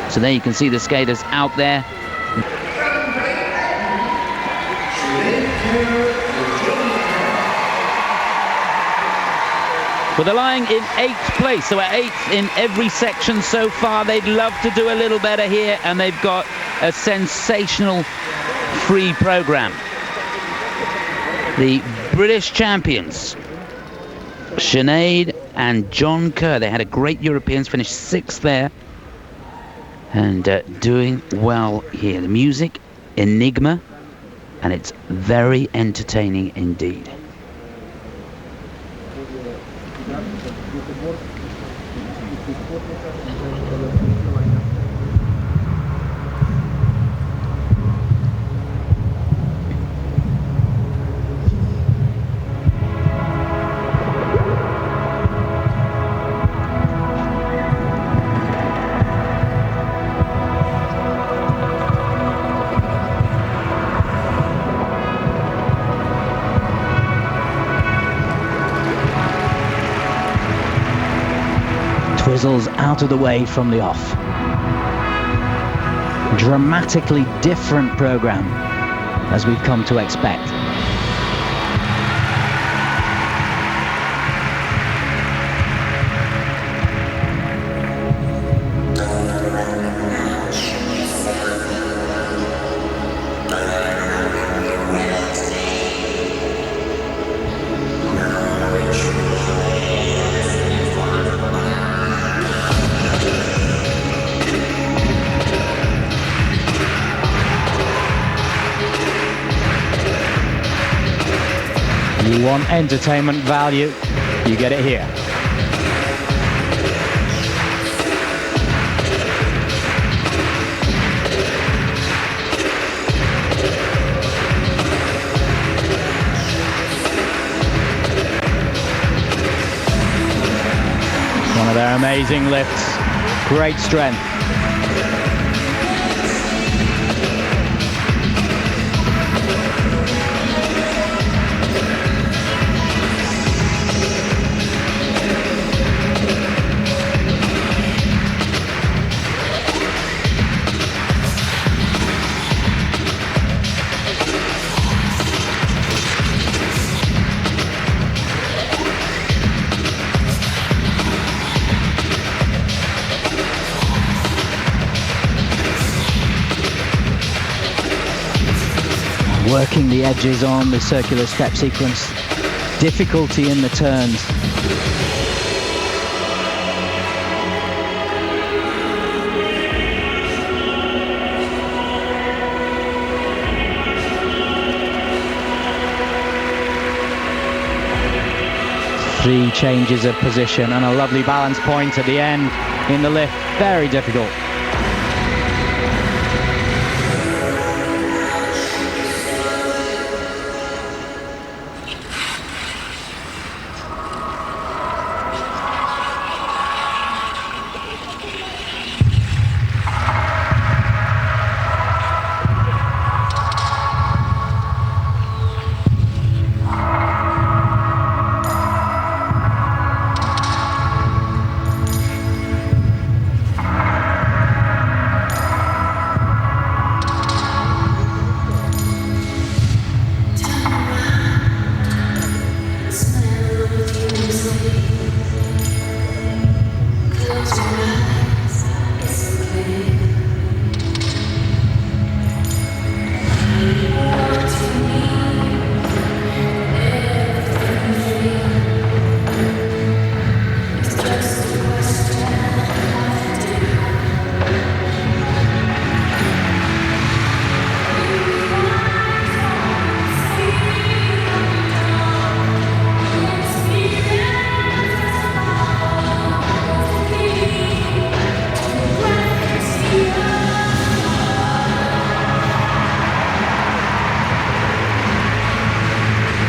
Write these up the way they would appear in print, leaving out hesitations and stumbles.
So there you can see the skaters out there. Well, they're lying in 8th place, so at 8th in every section so far. They'd love to do a little better here, and they've got a sensational free program. The British champions, Sinead and John Kerr, they had a great Europeans, finished 6th there, and doing well here. The music, enigma, and it's very entertaining indeed. Twizzles out of the way from the off. Dramatically different program as we've come to expect. You want entertainment value, you get it here. One of their amazing lifts, great strength. Working the edges on the circular step sequence, difficulty in the turns. Three changes of position and a lovely balance point at the end in the lift, very difficult.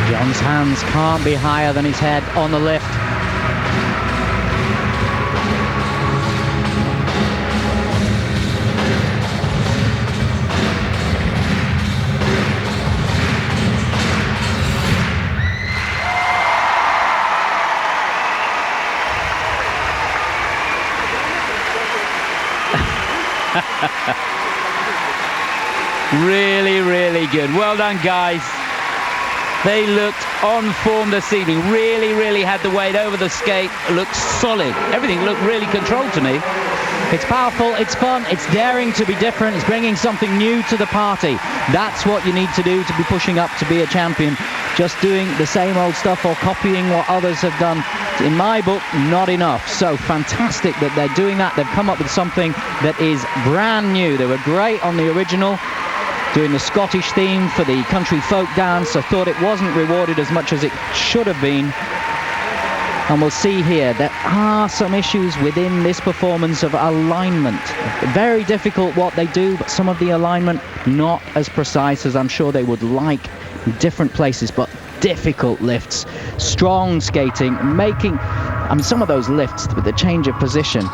John's hands can't be higher than his head on the lift. Really, really good. Well done, guys. They looked on form this evening. Really, really had the weight over the skate. Looked solid. Everything looked really controlled to me. It's powerful, it's fun, it's daring to be different, it's bringing something new to the party. That's what you need to do to be pushing up to be a champion. Just doing the same old stuff or copying what others have done, in my book, not enough. So fantastic that they're doing that. They've come up with something that is brand new. They were great on the original, doing the Scottish theme for the country folk dance. I thought it wasn't rewarded as much as it should have been. And we'll see here, there are some issues within this performance of alignment. Very difficult what they do, but some of the alignment not as precise as I'm sure they would like in different places, but difficult lifts. Strong skating, making some of those lifts with the change of position,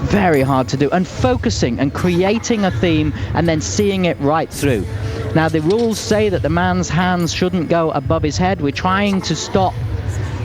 very hard to do. And focusing and creating a theme and then seeing it right through. Now, the rules say that the man's hands shouldn't go above his head. We're trying to stop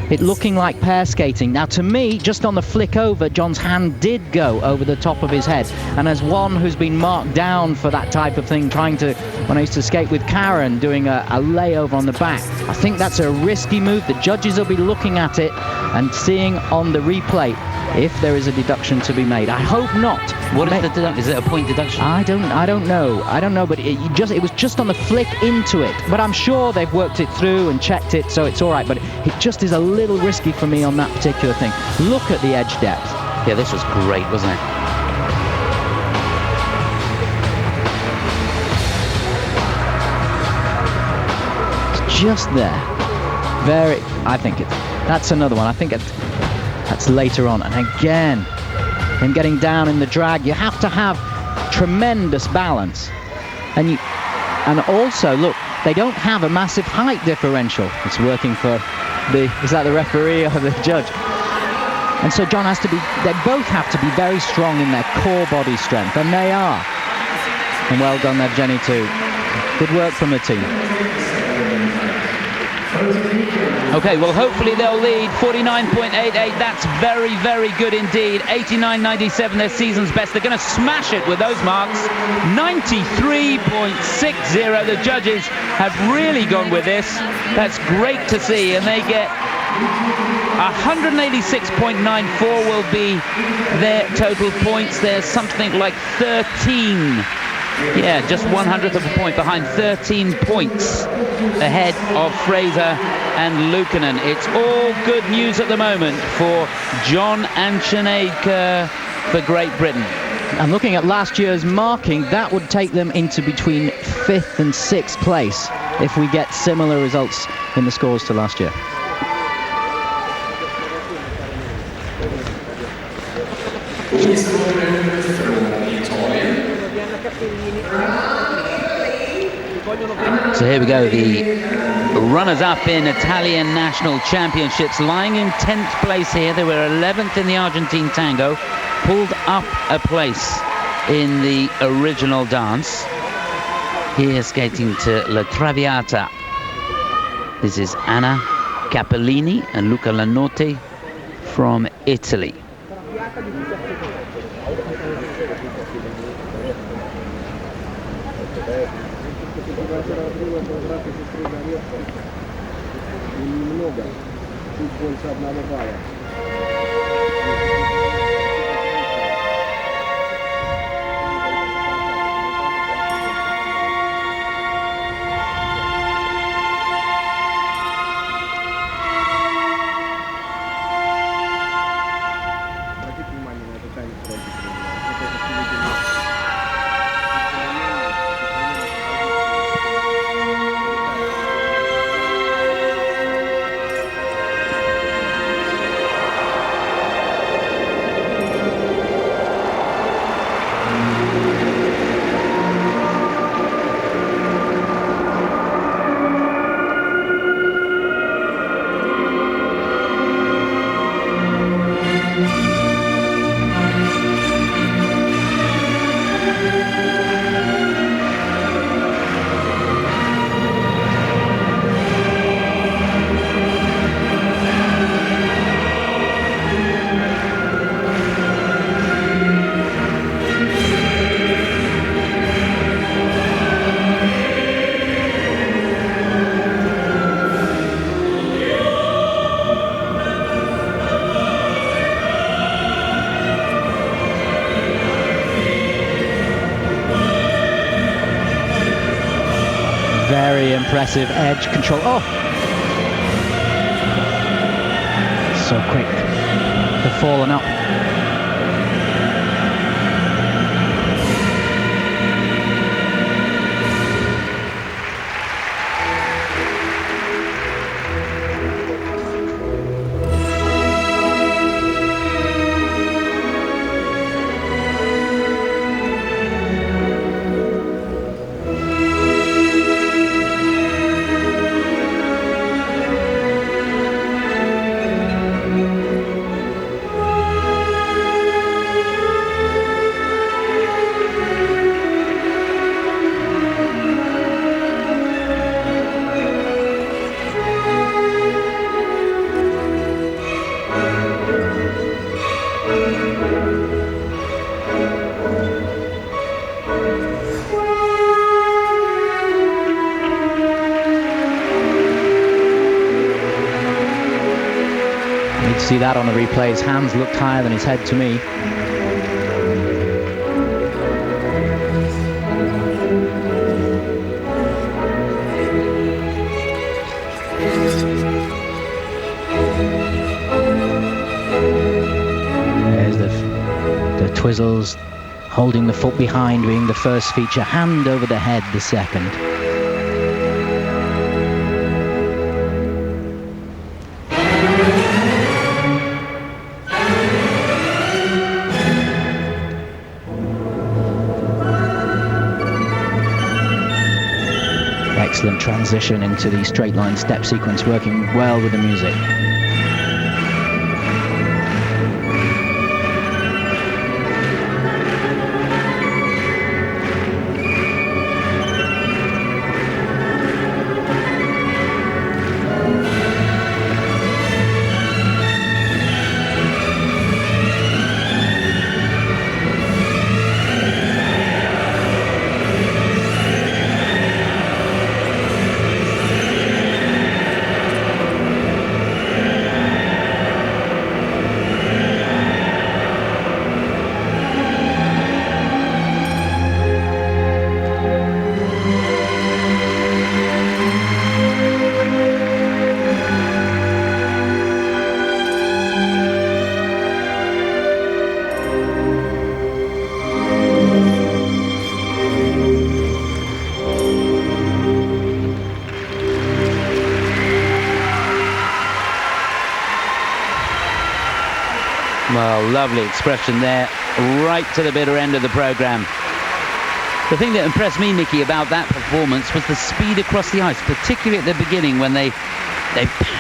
it looking like pair skating. Now, to me, just on the flick over, John's hand did go over the top of his head. And as one who's been marked down for that type of thing, trying to, when I used to skate with Karen, doing a layover on the back, I think that's a risky move. The judges will be looking at it and seeing on the replay if there is a deduction to be made. I hope not. What is the deduction? Is it a point deduction? I don't know, but it was just on the flick into it. But I'm sure they've worked it through and checked it, so it's all right. But it just is a little risky for me on that particular thing. Look at the edge depth. Yeah, this was great, wasn't it? It's just there. I think that's another one. I think that's later on. And again, him getting down in the drag, you have to have tremendous balance. And also, look, they don't have a massive height differential. It's working for is that the referee or the judge? And so John has to be, they both have to be very strong in their core body strength, and they are. And well done there, Jenny, too. Good work from the team. Okay, well, hopefully they'll lead 49.88. That's very, very good indeed. 89.97, their season's best. They're going to smash it with those marks. 93.60. The judges have really gone with this. That's great to see. And they get 186.94 will be their total points. There's something like 13. Yeah, just 100th of a point behind, 13 points ahead of Fraser and Luukkonen. It's all good news at the moment for John and Sinead Kerr for Great Britain. And looking at last year's marking, that would take them into between 5th and 6th place if we get similar results in the scores to last year. So here we go, the runners-up in Italian National Championships, lying in 10th place here. They were 11th in the Argentine Tango, pulled up a place in the original dance. Here skating to La Traviata. This is Anna Capellini and Luca Lanotte from Italy. Very impressive edge control. Oh! So quick. They've fallen up. See that on the replay. His hands looked higher than his head to me. There's the twizzles, holding the foot behind being the first feature, hand over the head the second. Excellent transition into the straight line step sequence, working well with the music. Well, lovely expression there, right to the bitter end of the programme. The thing that impressed me, Nicky, about that performance was the speed across the ice, particularly at the beginning when they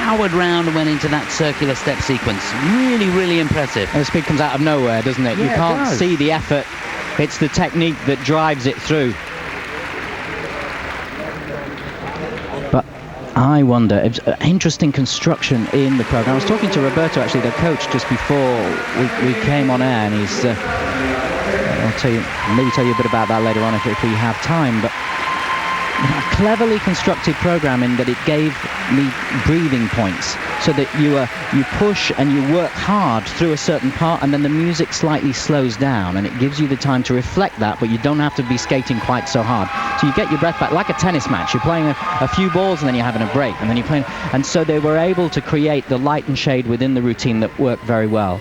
powered round and went into that circular step sequence. Really, really impressive. And the speed comes out of nowhere, doesn't it? Yeah, you can't see the effort. It's the technique that drives it through. But I wonder, it was an interesting construction in the programme. I was talking to Roberto, actually, the coach, just before we came on air, and he's, I'll maybe tell you a bit about that later on if we have time, but a cleverly constructed programme in that it gave me breathing points, so that you push and you work hard through a certain part, and then the music slightly slows down, and it gives you the time to reflect that, but you don't have to be skating quite so hard. So you get your breath back, like a tennis match. You're playing a few balls, and then you're having a break, and then you're playing. And so they were able to create the light and shade within the routine that worked very well.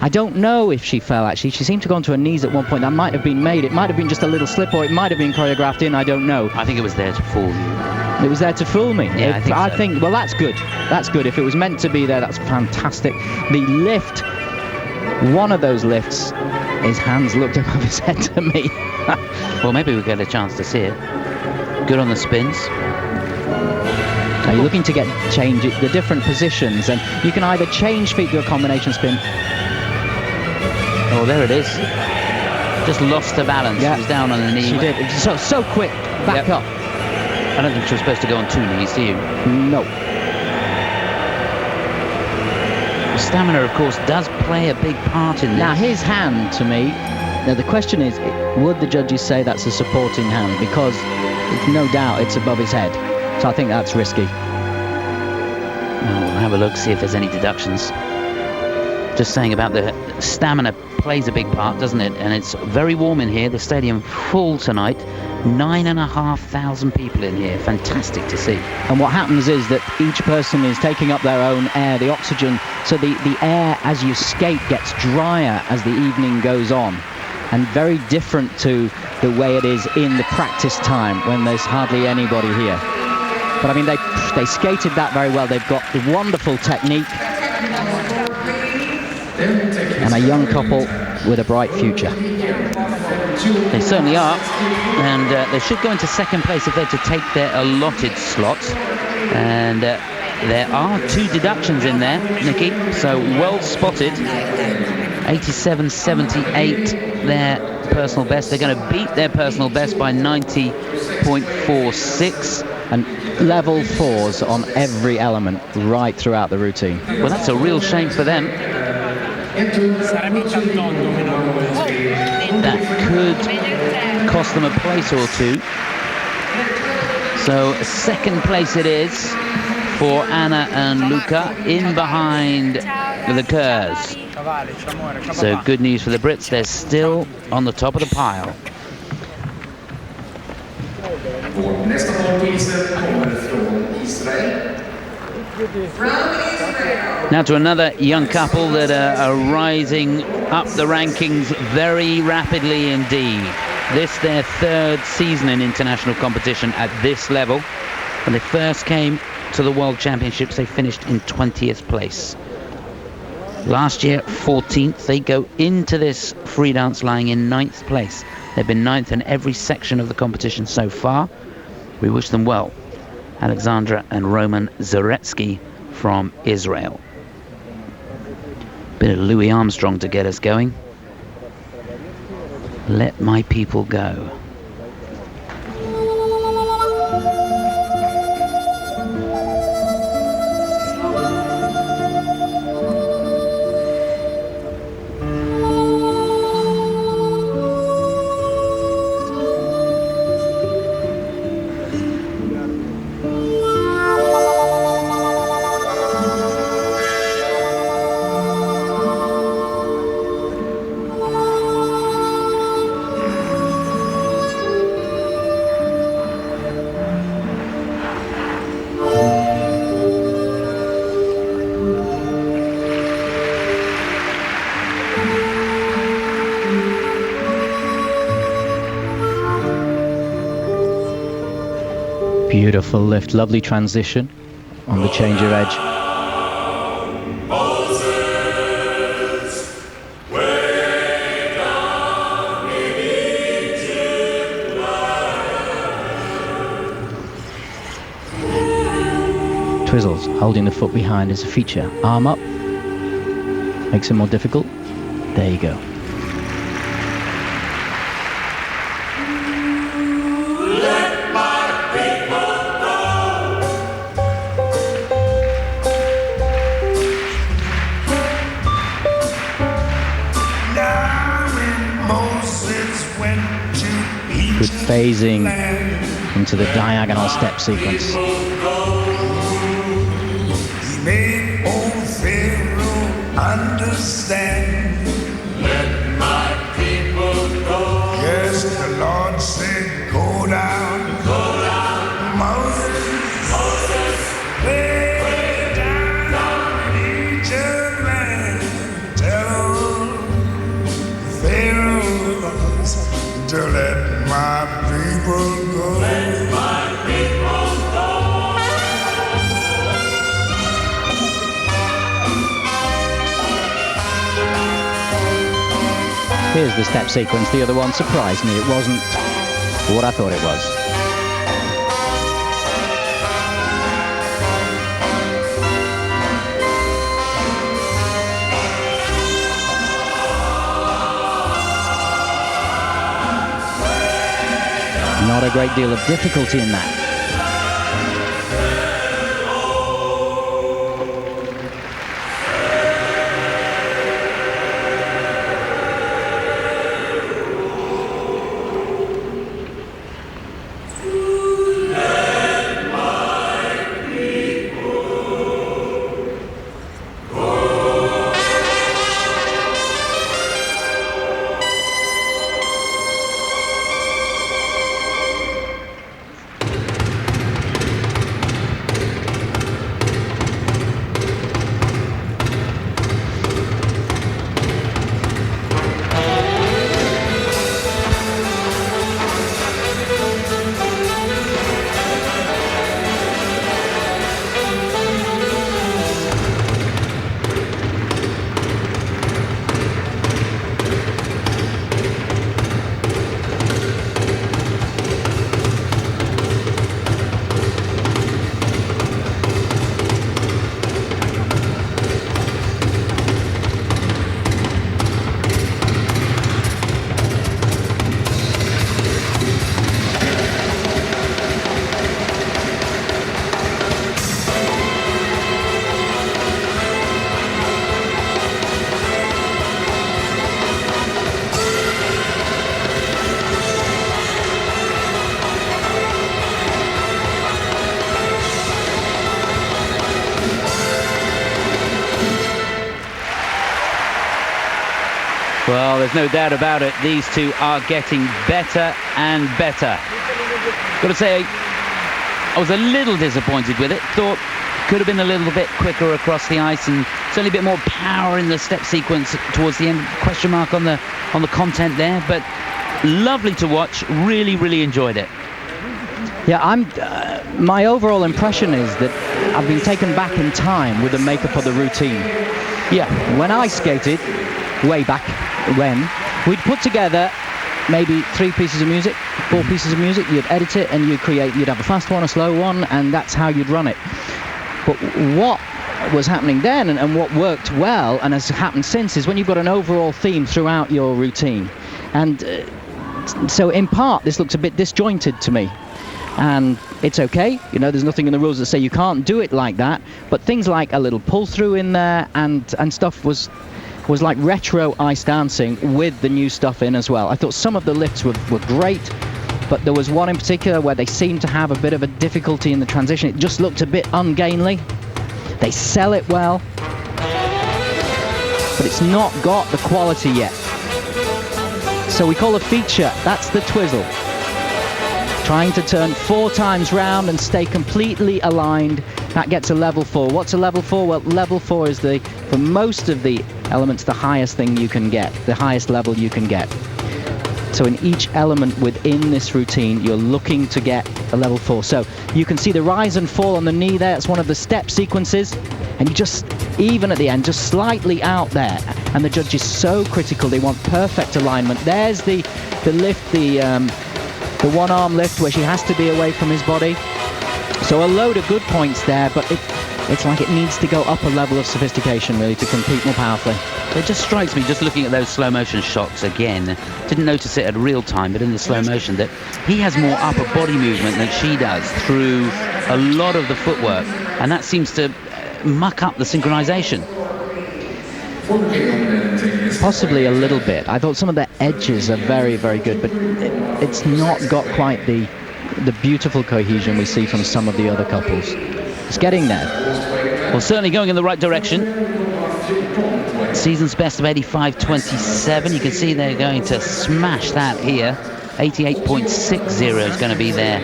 I don't know if she fell, actually. She seemed to go onto her knees at one point. That might have been made. It might have been just a little slip, or it might have been choreographed in. I don't know. I think it was there to fool you. It was there to fool me. Yeah, I think well, that's good. That's good. If it was meant to be there, that's fantastic. The lift, one of those lifts, his hands looked above his head to me. Well, maybe we'll get a chance to see it. Good on the spins. Now you're looking to change the different positions, and you can either change feet to a combination spin. Oh, there it is. Just lost her balance. Yeah. She was down on the knee. She did. So quick. Back up. I don't think she was supposed to go on two knees, do you? No. Stamina, of course, does play a big part in this. Now, his hand, to me, now the question is, would the judges say that's a supporting hand? Because, no doubt, it's above his head. So I think that's risky. Well, we'll have a look, see if there's any deductions. Just saying about the stamina plays a big part, doesn't it? And it's very warm in here. The stadium full tonight. 9,500 people in here. Fantastic to see. And what happens is that each person is taking up their own air, the oxygen, so the air as you skate gets drier as the evening goes on, and very different to the way it is in the practice time when there's hardly anybody here. But I mean, they skated that very well. They've got the wonderful technique and a young couple with a bright future. They certainly are, and they should go into second place if they're to take their allotted slots. And there are 2 deductions in there, Nicky, so well spotted. 87.78 their personal best. They're going to beat their personal best by 90.46. And level 4s on every element right throughout the routine. Well, that's a real shame for them. That could cost them a place or 2. So second place it is for Anna and Luca, in behind the Kerrs. So good news for the Brits. They're still on the top of the pile. Now to another young couple that are rising up the rankings very rapidly indeed. This their 3rd season in international competition at this level. When they first came to the World Championships, they finished in 20th place. Last year, 14th. They go into this free dance lying in 9th place. They've been 9th in every section of the competition so far. We wish them well. Alexandra and Roman Zaretsky from Israel. Bit of Louis Armstrong to get us going. Let my people go. Beautiful lift, lovely transition on the change of edge. Twizzles, holding the foot behind is a feature. Arm up, makes it more difficult. There you go. Good phasing into the diagonal step sequence. He made old Pharaoh understand. Let my people go. Yes, the Lord said, go down. Go down. Moses, way down in Egypt land. Tell Pharaoh to let my people go. Let my people go. Here's the step sequence. The other one surprised me. It wasn't what I thought it was. Not a great deal of difficulty in that. Well, there's no doubt about it. These two are getting better and better. Got to say, I was a little disappointed with it. Thought could have been a little bit quicker across the ice and certainly a bit more power in the step sequence towards the end. Question mark on the content there, but lovely to watch. Really, really enjoyed it. Yeah, my overall impression is that I've been taken back in time with the makeup of the routine. Yeah, when I skated, way back when, we'd put together maybe 3 pieces of music, 4 pieces of music, you'd edit it and you'd have a fast one, a slow one, and that's how you'd run it. But what was happening then and what worked well and has happened since is when you've got an overall theme throughout your routine. And so in part, this looks a bit disjointed to me. And it's okay, you know, there's nothing in the rules that say you can't do it like that, but things like a little pull through in there and stuff was like retro ice dancing with the new stuff in as well. I thought some of the lifts were great, but there was one in particular where they seemed to have a bit of a difficulty in the transition. It just looked a bit ungainly. They sell it well, but it's not got the quality yet. So we call a feature, that's the twizzle. Trying to turn 4 times round and stay completely aligned, that gets a level 4. What's a level 4? Well, level 4 is for most of the elements, the highest thing you can get, the highest level you can get. So in each element within this routine, you're looking to get a level 4. So you can see the rise and fall on the knee there. It's one of the step sequences. And you just, even at the end, just slightly out there. And the judge is so critical. They want perfect alignment. There's the lift, the one-arm lift where she has to be away from his body. So a load of good points there, but it's like it needs to go up a level of sophistication, really, to compete more powerfully. It just strikes me, just looking at those slow motion shots again, didn't notice it at real time, but in the slow motion, that he has more upper body movement than she does through a lot of the footwork, and that seems to muck up the synchronization. Possibly a little bit. I thought some of the edges are very, very good, but it's not got quite the beautiful cohesion we see from some of the other couples. It's getting there. Well, certainly going in the right direction. Season's best of 85.27. You can see they're going to smash that here. 88.60 is going to be their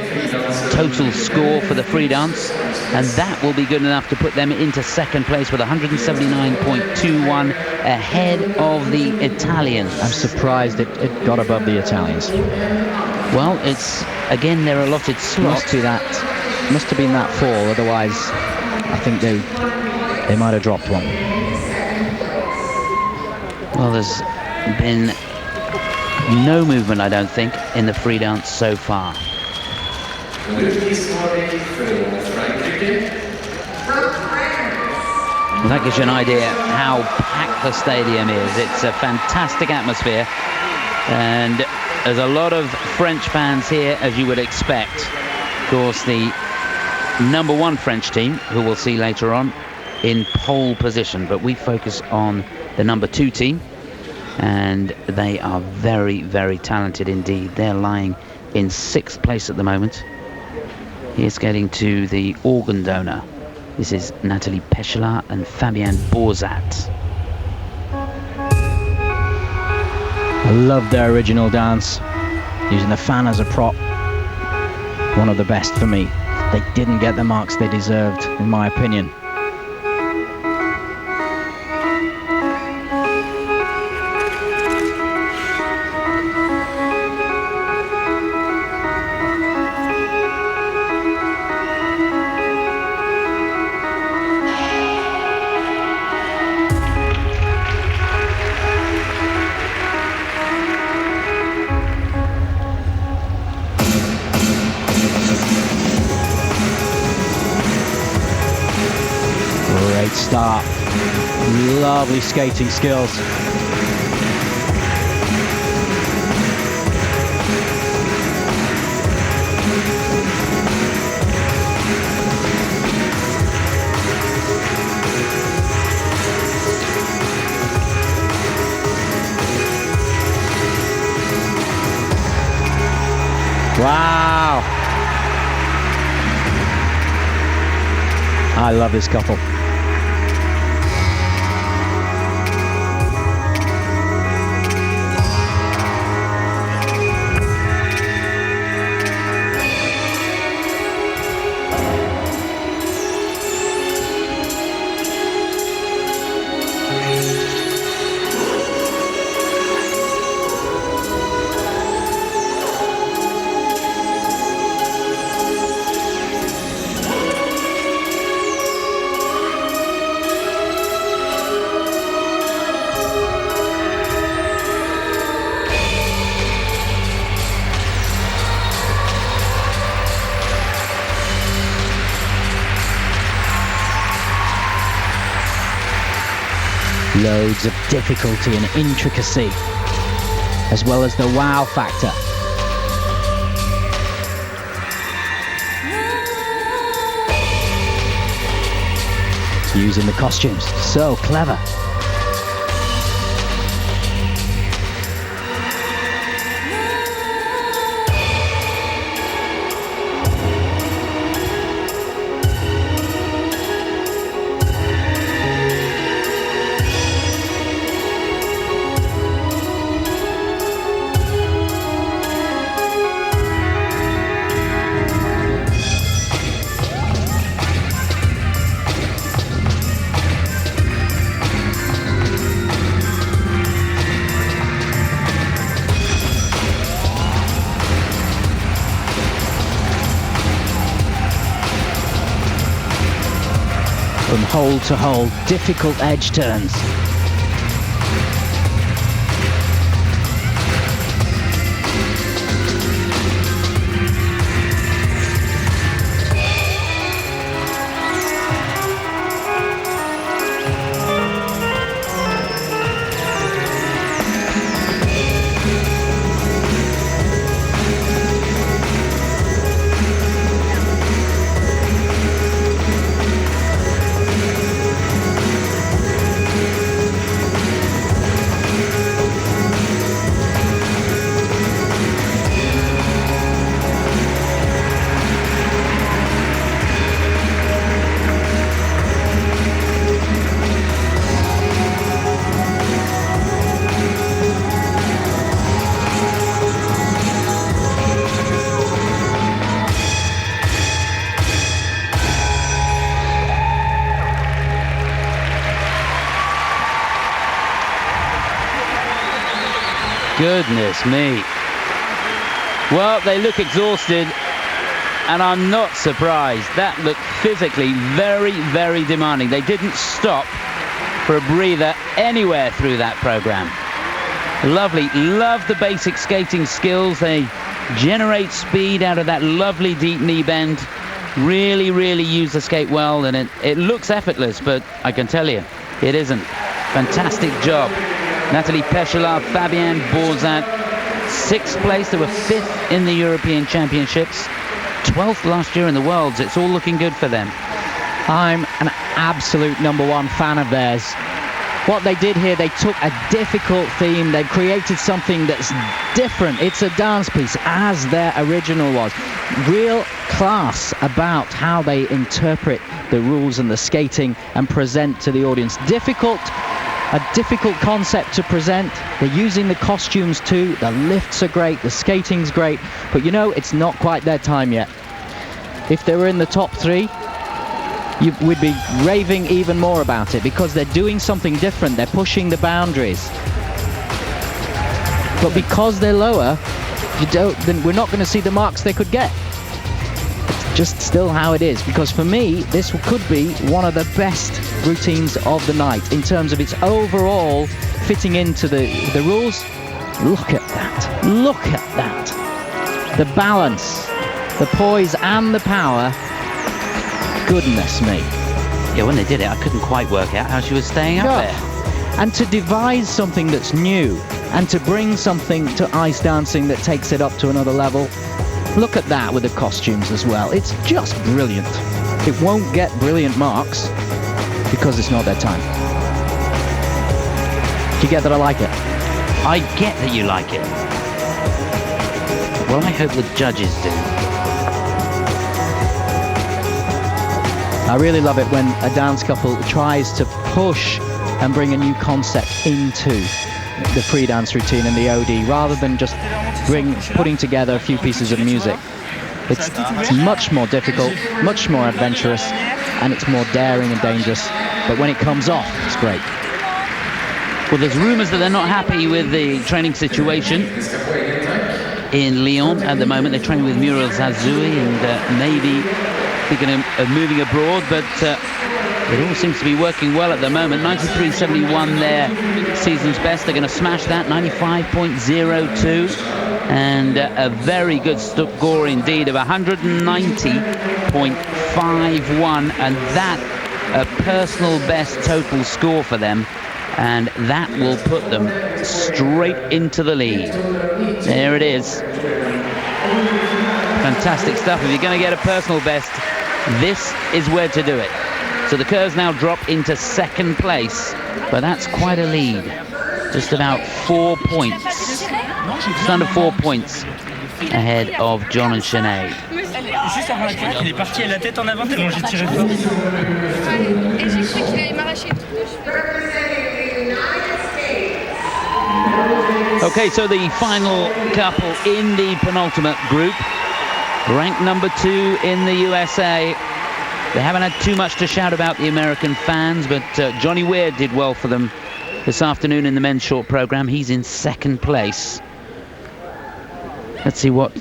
total score for the free dance, and that will be good enough to put them into second place with 179.21 ahead of the Italians. I'm surprised it got above the Italians. Well, it's again their allotted slot. Must have been that fall, otherwise I think they might have dropped one. Well, there's been no movement, I don't think, in the free dance so far. Well, that gives you an idea how packed the stadium is. It's a fantastic atmosphere, and there's a lot of French fans here, as you would expect. Of course, the #1 French team, who we'll see later on, in pole position, but we focus on the #2 team, and they are very, very talented indeed. They're lying in 6th place at the moment. Here's getting to the organ donor. This is Nathalie Pechelat and Fabienne Borzat. I love their original dance, using the fan as a prop. One of the best for me. They didn't get the marks they deserved, in my opinion. Start. Lovely skating skills. Wow. I love this couple. Loads of difficulty and intricacy, as well as the wow factor. Using the costumes, so clever. From hold to hold, difficult edge turns. Goodness me. Well, they look exhausted, and I'm not surprised. That looked physically very, very demanding. They didn't stop for a breather anywhere through that program. Lovely. Love the basic skating skills. They generate speed out of that lovely deep knee bend. Really, really use the skate well, and it looks effortless, but I can tell you, it isn't. Fantastic job. Nathalie Peshala, Fabien Borzat, 6th place. They were 5th in the European Championships, 12th last year in the Worlds. It's all looking good for them. I'm an absolute #1 fan of theirs. What they did here, they took a difficult theme, they created something that's different. It's a dance piece, as their original was. Real class about how they interpret the rules and the skating and present to the audience. A difficult concept to present. They're using the costumes too. The lifts are great, the skating's great, but you know, it's not quite their time yet. If they were in the top 3, we'd be raving even more about it, because they're doing something different. They're pushing the boundaries. But because they're lower, then we're not going to see the marks they could get. Just still how it is, because for me this could be one of the best routines of the night in terms of its overall fitting into the rules. Look at that, look at that, the balance, the poise and the power. Goodness me. Yeah, when they did it, I couldn't quite work out how she was staying up there. And to devise something that's new and to bring something to ice dancing that takes it up to another level. Look at that with the costumes as well. It's just brilliant. It won't get brilliant marks because it's not their time. Do you get that I like it? I get that you like it. Well, I hope the judges do. I really love it when a dance couple tries to push and bring a new concept into the free dance routine and the OD, rather than just putting together a few pieces of music. It's much more difficult, much more adventurous, and it's more daring and dangerous. But when it comes off, it's great. Well, there's rumours that they're not happy with the training situation in Lyon at the moment. They're training with Muriel Zazoui, and maybe thinking of moving abroad, but it all seems to be working well at the moment. 93.71 their season's best. They're going to smash that. 95.02, and a very good score indeed of 190.51, and that a personal best total score for them. and that will put them straight into the lead. There it is. Fantastic stuff. If you're going to get a personal best, this is where to do it. So the Kurds now drop into second place, but that's quite a lead. Just about 4 points. Just under 4 points ahead of John and Sinead. Juste avant la claque, il est parti à la tête en avant tellement j'ai tiré fort. Et j'ai cru qu'il allait m'arracher tout le cheveu. Okay, so the final couple in the penultimate group, ranked number 2 in the USA. They haven't had too much to shout about, the American fans, but Johnny Weir did well for them this afternoon in the men's short program. He's in second place. Let's see what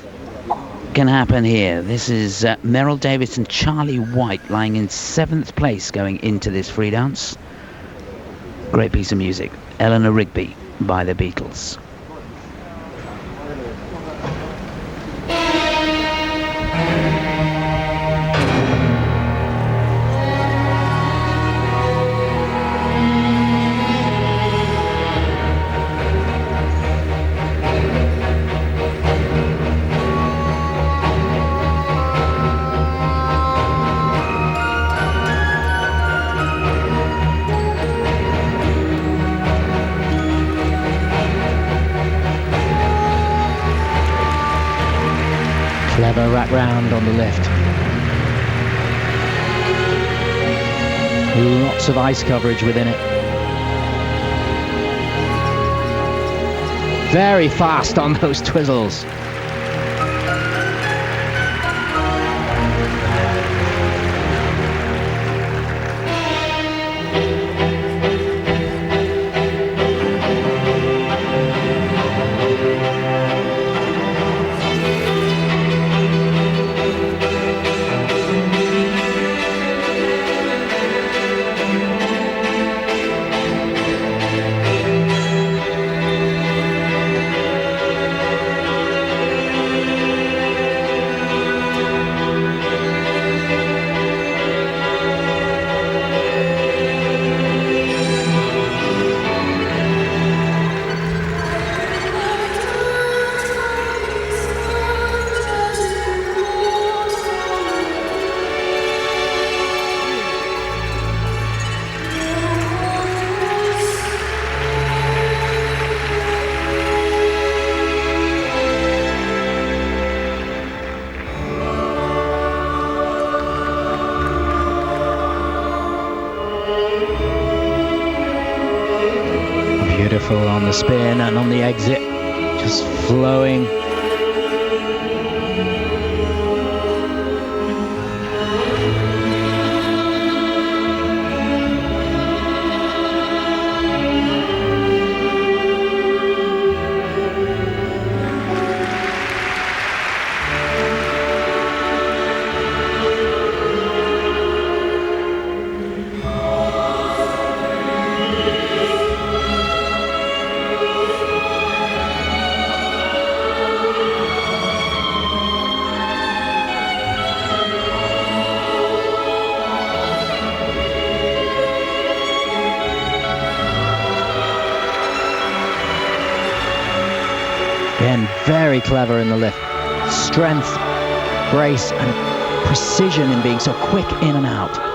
can happen here. This is Merrill Davis and Charlie White lying in 7th place going into this free dance. Great piece of music, Eleanor Rigby by the Beatles. Clever wrap round on the lift. Lots of ice coverage within it. Very fast on those twizzles. Beautiful on the spin and on the exit, just flowing. Again, very clever in the lift. Strength, grace, and precision in being so quick in and out.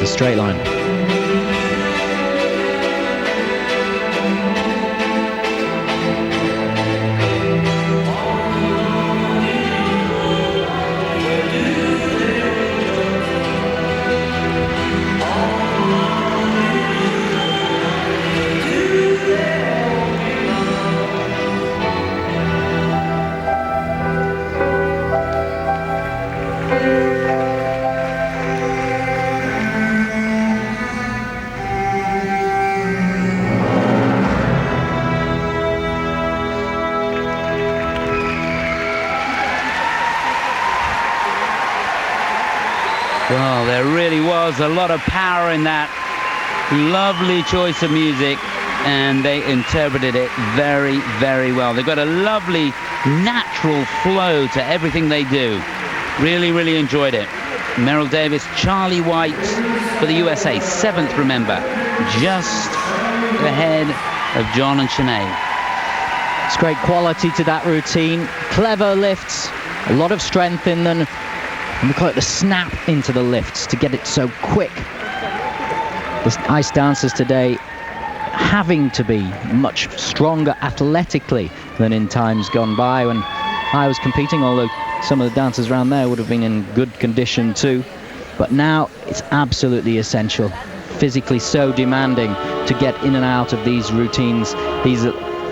Straight line. was a lot of power in that lovely choice of music, and they interpreted it very, very well. They've got a lovely natural flow to everything they do. Really, really enjoyed it. Merrill Davis, Charlie White for the USA, 7th, remember, just ahead of John and Sinead. It's great quality to that routine, clever lifts, a lot of strength in them, and we call it the snap into the lifts to get it so quick. The ice dancers today having to be much stronger athletically than in times gone by when I was competing, although some of the dancers around there would have been in good condition too. But now it's absolutely essential, physically so demanding to get in and out of these routines, these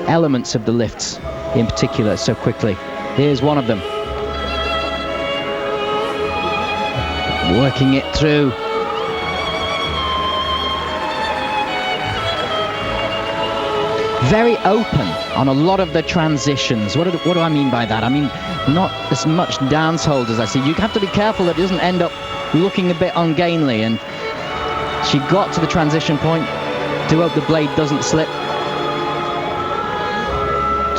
elements of the lifts in particular, so quickly. Here's one of them. Working it through. Very open on a lot of the transitions. What do I mean by that? I mean, not as much dance hold as I see. You have to be careful that it doesn't end up looking a bit ungainly. And she got to the transition point to hope the blade doesn't slip.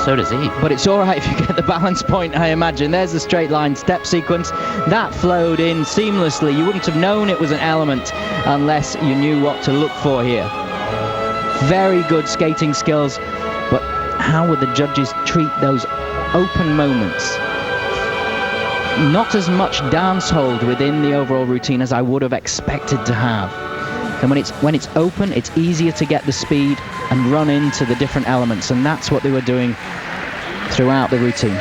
So does he. But it's all right if you get the balance point, I imagine. There's the straight line step sequence. That flowed in seamlessly. You wouldn't have known it was an element unless you knew what to look for here. Very good skating skills, but how would the judges treat those open moments? Not as much dance hold within the overall routine as I would have expected to have. And when it's open, it's easier to get the speed and run into the different elements, and that's what they were doing throughout the routine.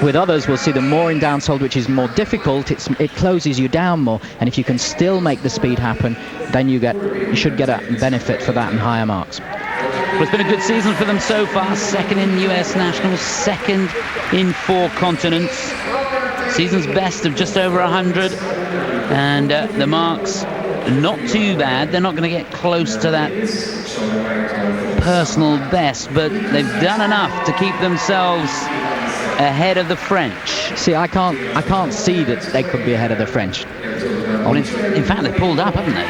With others, we'll see them more in dance hold, which is more difficult. It closes you down more, and if you can still make the speed happen, then you should get a benefit for that and higher marks. Well, it's been a good season for them so far. 2nd in US Nationals, 2nd in 4 continents. Season's best of just over 100, and the marks not too bad. They're not going to get close to that personal best, but they've done enough to keep themselves ahead of the French. See, I can't see that they could be ahead of the French. Well, in fact, they pulled up, haven't they?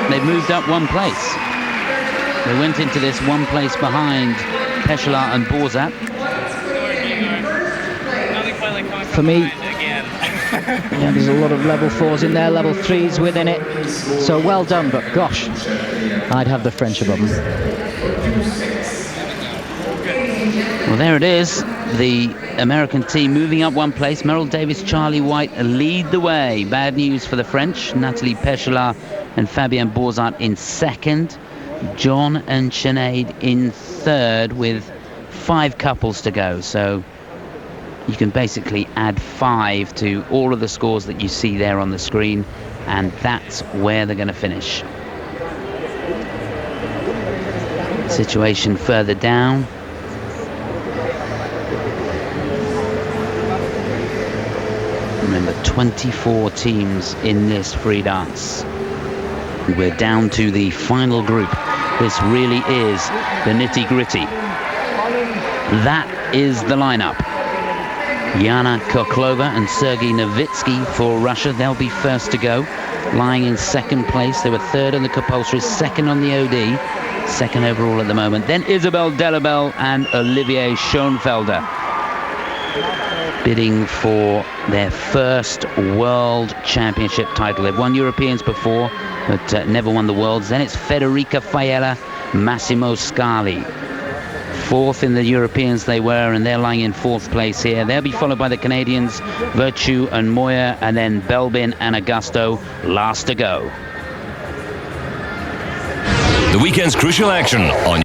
They've moved up 1 place. They went into this 1 place behind Peshala and Borzat. For me, yeah, there's a lot of level 4s in there, level 3s within it. So well done, but gosh, I'd have the French above them. Well, there it is. The American team moving up 1 place. Merrill Davis, Charlie White lead the way. Bad news for the French. Nathalie Peshala and Fabienne Borzat in 2nd. John and Sinead in 3rd with 5 couples to go. So you can basically add 5 to all of the scores that you see there on the screen, and that's where they're going to finish. Situation further down. Remember, 24 teams in this free dance. We're down to the final group. This really is the nitty-gritty. That is the lineup. Jana, Khokhlova and Sergei Novitski for Russia. They'll be first to go, lying in 2nd place. They were 3rd on the compulsory, 2nd on the OD, 2nd overall at the moment. Then Isabelle Delobel and Olivier Schoenfelder, bidding for their first World Championship title. They've won Europeans before, but never won the Worlds. Then it's Federica, Faiella, Massimo, Scali. 4th in the Europeans they were, and they're lying in 4th place here. They'll be followed by the Canadians, Virtue and Moir, and then Belbin and Agosto last to go. The weekend's crucial action on...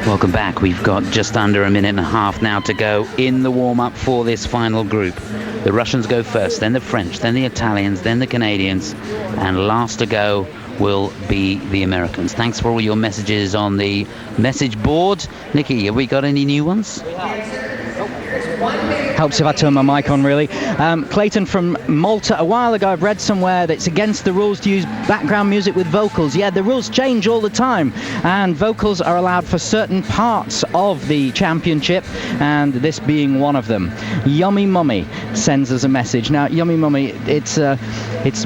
Welcome back. We've got just under a minute and a half now to go in the warm-up for this final group. The Russians go first, then the French, then the Italians, then the Canadians, and last to go will be the Americans. Thanks for all your messages on the message board. Nicky, have we got any new ones? We have. 1 minute Helps if I turn my mic on, really. Clayton from Malta. A while ago, I've read somewhere that it's against the rules to use background music with vocals. Yeah, the rules change all the time, and vocals are allowed for certain parts of the championship, and this being one of them. Yummy Mummy sends us a message. Now, Yummy Mummy, it's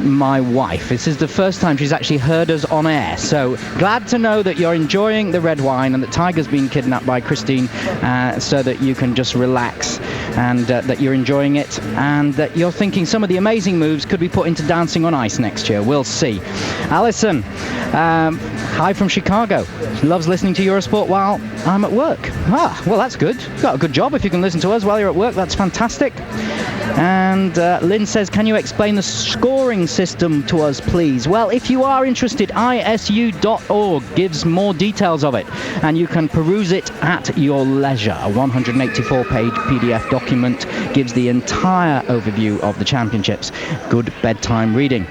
my wife. This is the first time she's actually heard us on air, so glad to know that you're enjoying the red wine and that Tiger's been kidnapped by Christine, so that you can just relax, and that you're enjoying it, and that you're thinking some of the amazing moves could be put into Dancing on Ice next year. We'll see. Alison, hi from Chicago. She loves listening to Eurosport while I'm at work. Ah, well, that's good. Got a good job if you can listen to us while you're at work. That's fantastic. And Lynn says, can you explain the scoring system to us, please? Well, if you are interested, isu.org gives more details of it, and you can peruse it at your leisure. A 184-page PDF document gives the entire overview of the championships. Good bedtime reading.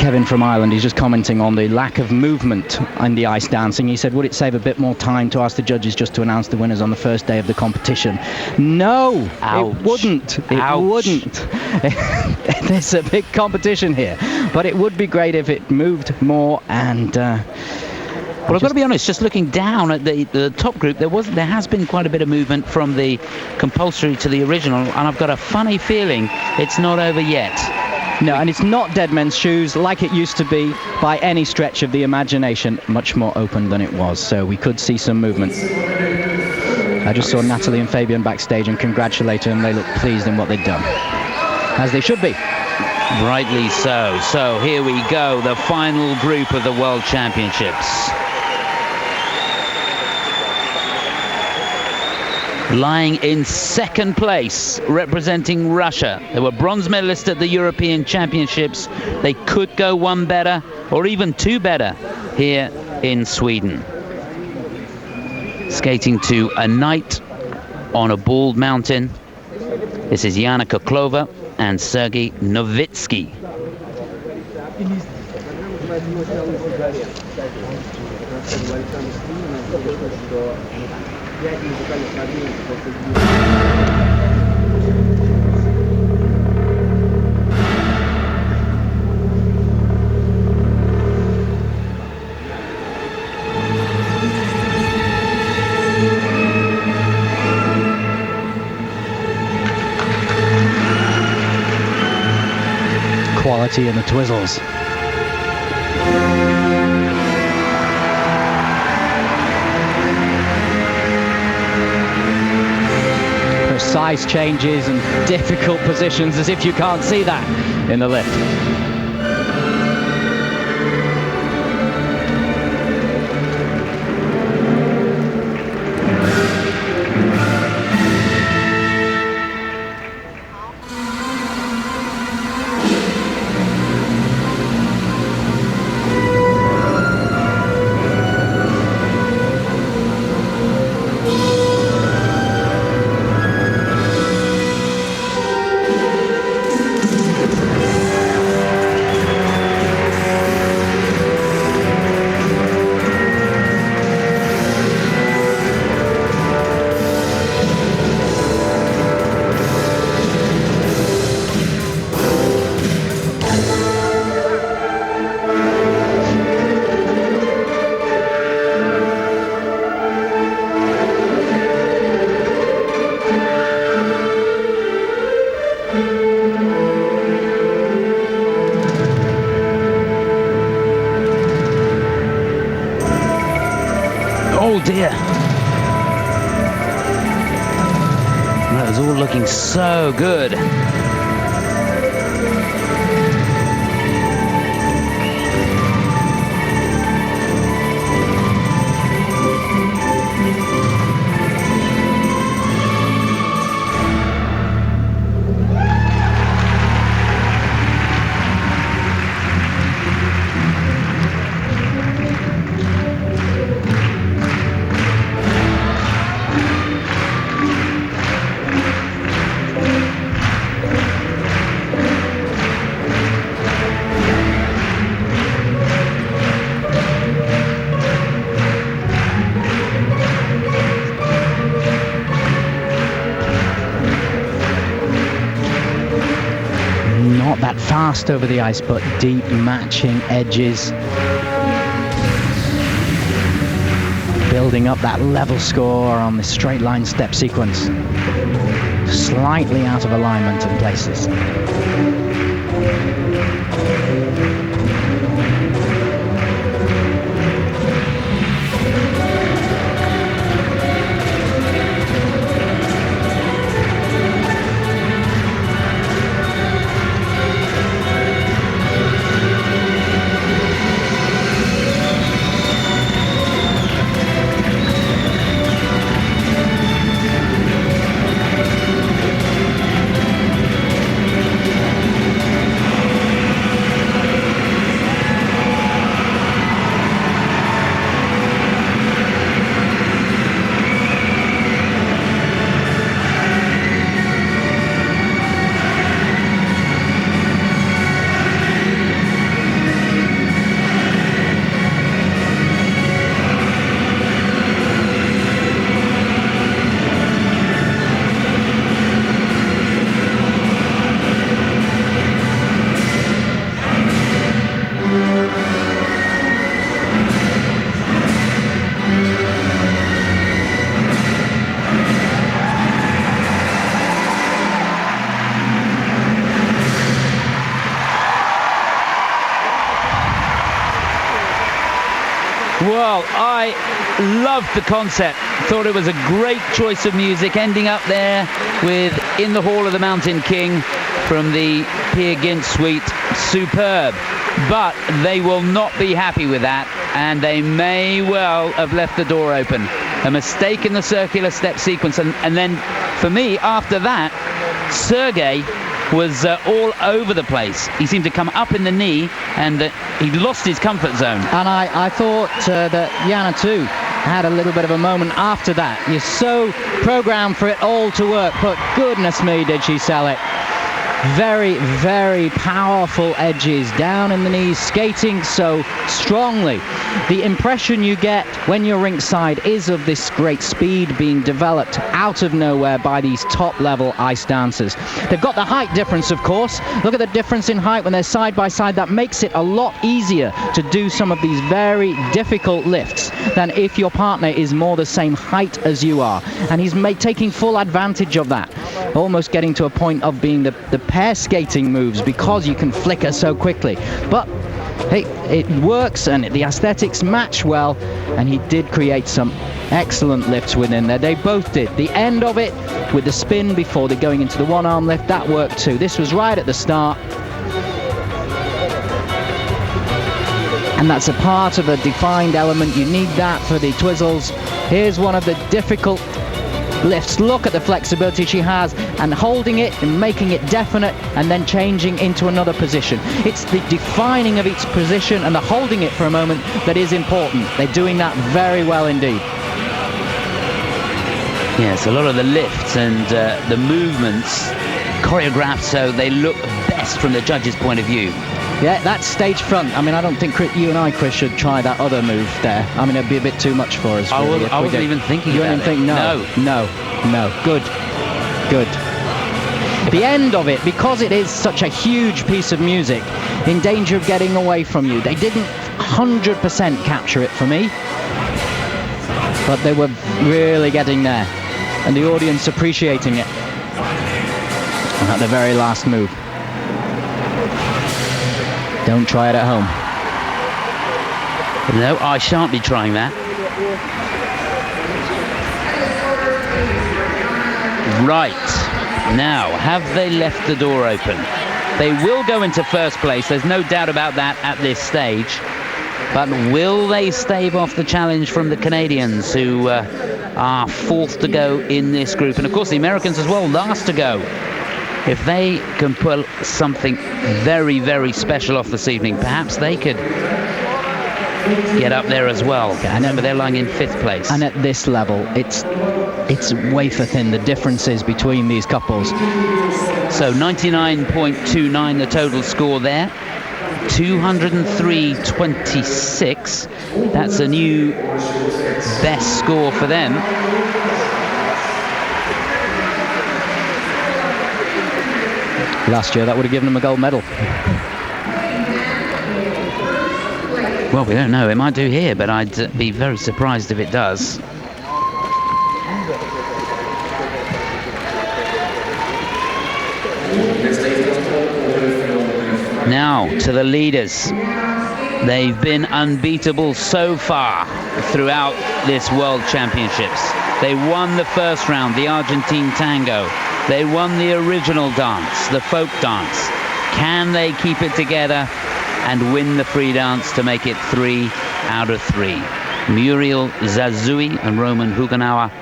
Kevin from Ireland, he's just commenting on the lack of movement in the ice dancing. He said, would it save a bit more time to ask the judges just to announce the winners on the first day of the competition? No, Ouch. It wouldn't. It wouldn't. There's a big competition here, but it would be great if it moved more. And well, I've got to be honest, just looking down at the top group, there has been quite a bit of movement from the compulsory to the original, and I've got a funny feeling it's not over yet. No, and it's not Dead Men's Shoes like it used to be by any stretch of the imagination, much more open than it was, so we could see some movement. I just saw Natalie and Fabian backstage and congratulate them. They look pleased in what they've done, as they should be. Rightly so. So here we go, the final group of the World Championships. Lying in second place, representing Russia. They were bronze medalists at the European Championships. They could go one better, or even two better, here in Sweden. Skating to A Night on a Bald Mountain. This is Jana Khokhlova and Sergei Novitski. Quality in the twizzles. Precise changes and difficult positions, as if you can't see that in the lift. Dear. That was all looking so good. Not that fast over the ice, but deep matching edges. Building up that level score on the straight line step sequence. Slightly out of alignment in places. Well, I loved the concept. Thought it was a great choice of music, ending up there with In the Hall of the Mountain King from the Peer Gynt suite. Superb. But they will not be happy with that, and they may well have left the door open. A mistake in the circular step sequence, and then for me, after that, Sergei was all over the place. He seemed to come up in the knee, and he lost his comfort zone. And I thought that Jana too had a little bit of a moment after that. You're so programmed for it all to work, but goodness me, did she sell it. Very, very powerful edges down in the knees, skating so strongly. The impression you get when you're ringside is of this great speed being developed out of nowhere by these top-level ice dancers. They've got the height difference, of course. Look at the difference in height when they're side by side. That makes it a lot easier to do some of these very difficult lifts than if your partner is more the same height as you are. And he's taking full advantage of that, almost getting to a point of being the pair skating moves because you can flicker so quickly. But hey, it works and the aesthetics match well, and he did create some excellent lifts within there. They both did. The end of it with the spin before they're going into the one arm lift, that worked too. This was right at the start. And that's a part of a defined element. You need that for the twizzles. Here's one of the difficult lifts. Look at the flexibility she has, and holding it and making it definite and then changing into another position. It's the defining of each position and the holding it for a moment that is important. They're doing that very well indeed. Yes, a lot of the lifts and the movements choreographed so they look best from the judge's point of view. Yeah, that's stage front. I mean, I don't think you and I, Chris, should try that other move there. I mean, it'd be a bit too much for us. Really, I wasn't even thinking about it. You didn't think, no. Good. The end of it, because it is such a huge piece of music, in danger of getting away from you. They didn't 100% capture it for me, but they were really getting there, and the audience appreciating it. And at the very last move. Don't try it at home. No, I shan't be trying that. Right. Now, have they left the door open? They will go into first place. There's no doubt about that at this stage. But will they stave off the challenge from the Canadians, who are fourth to go in this group? And of course, the Americans as well, last to go. If they can pull something very, very special off this evening, perhaps they could get up there as well. Remember, they're lying in fifth place. And at this level, it's wafer thin, the differences between these couples. So 99.29 the total score there. 203.26. That's a new best score for them. Last year, that would have given him a gold medal. Well, we don't know. It might do here, but I'd be very surprised if it does. Now to the leaders. They've been unbeatable so far throughout this World Championships. They won the first round, the Argentine tango. They won the original dance, the folk dance. Can they keep it together and win the free dance to make it 3 out of 3? Muriel Zazui and Roman Hugenauer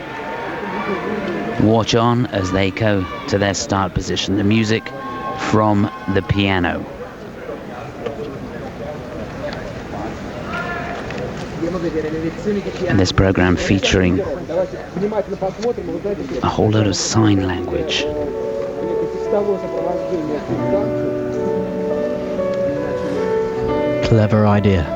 watch on as they go to their start position. The music from the piano. And this program featuring a whole load of sign language. Clever idea.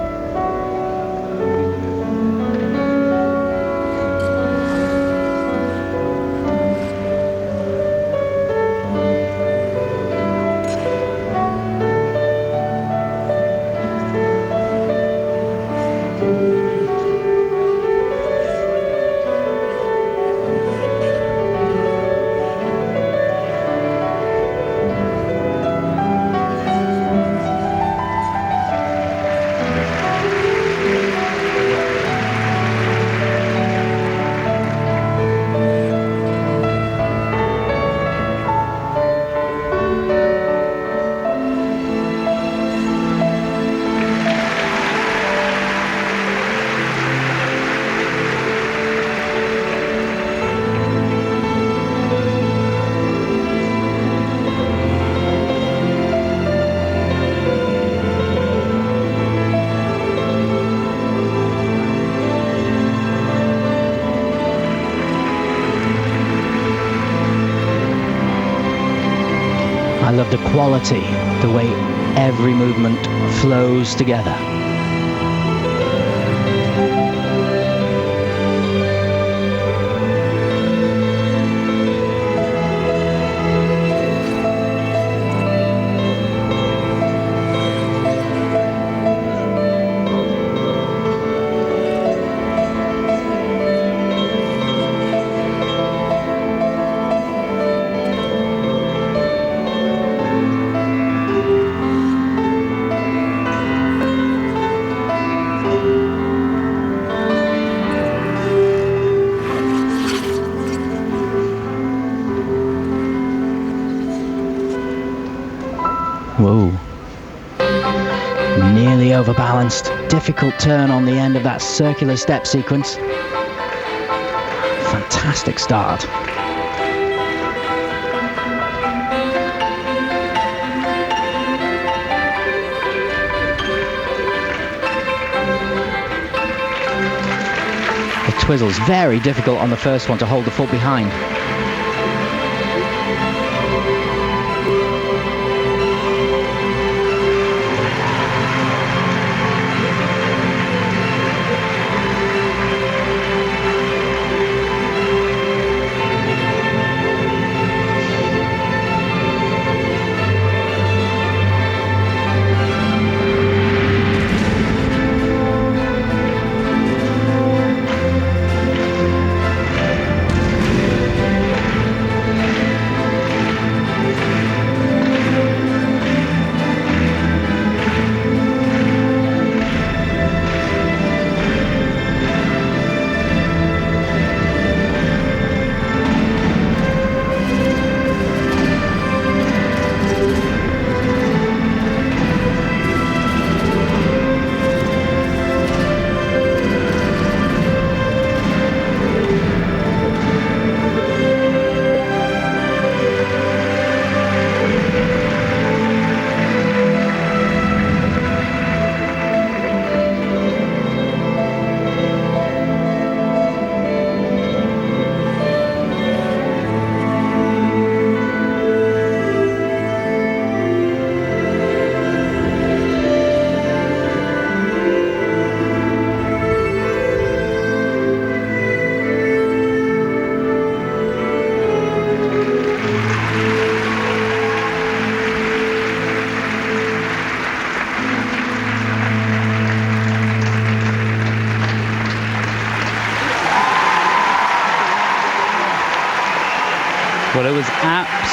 I love the quality, the way every movement flows together. Whoa. Nearly overbalanced. Difficult turn on the end of that circular step sequence. Fantastic start. The twizzle's very difficult on the first one to hold the foot behind.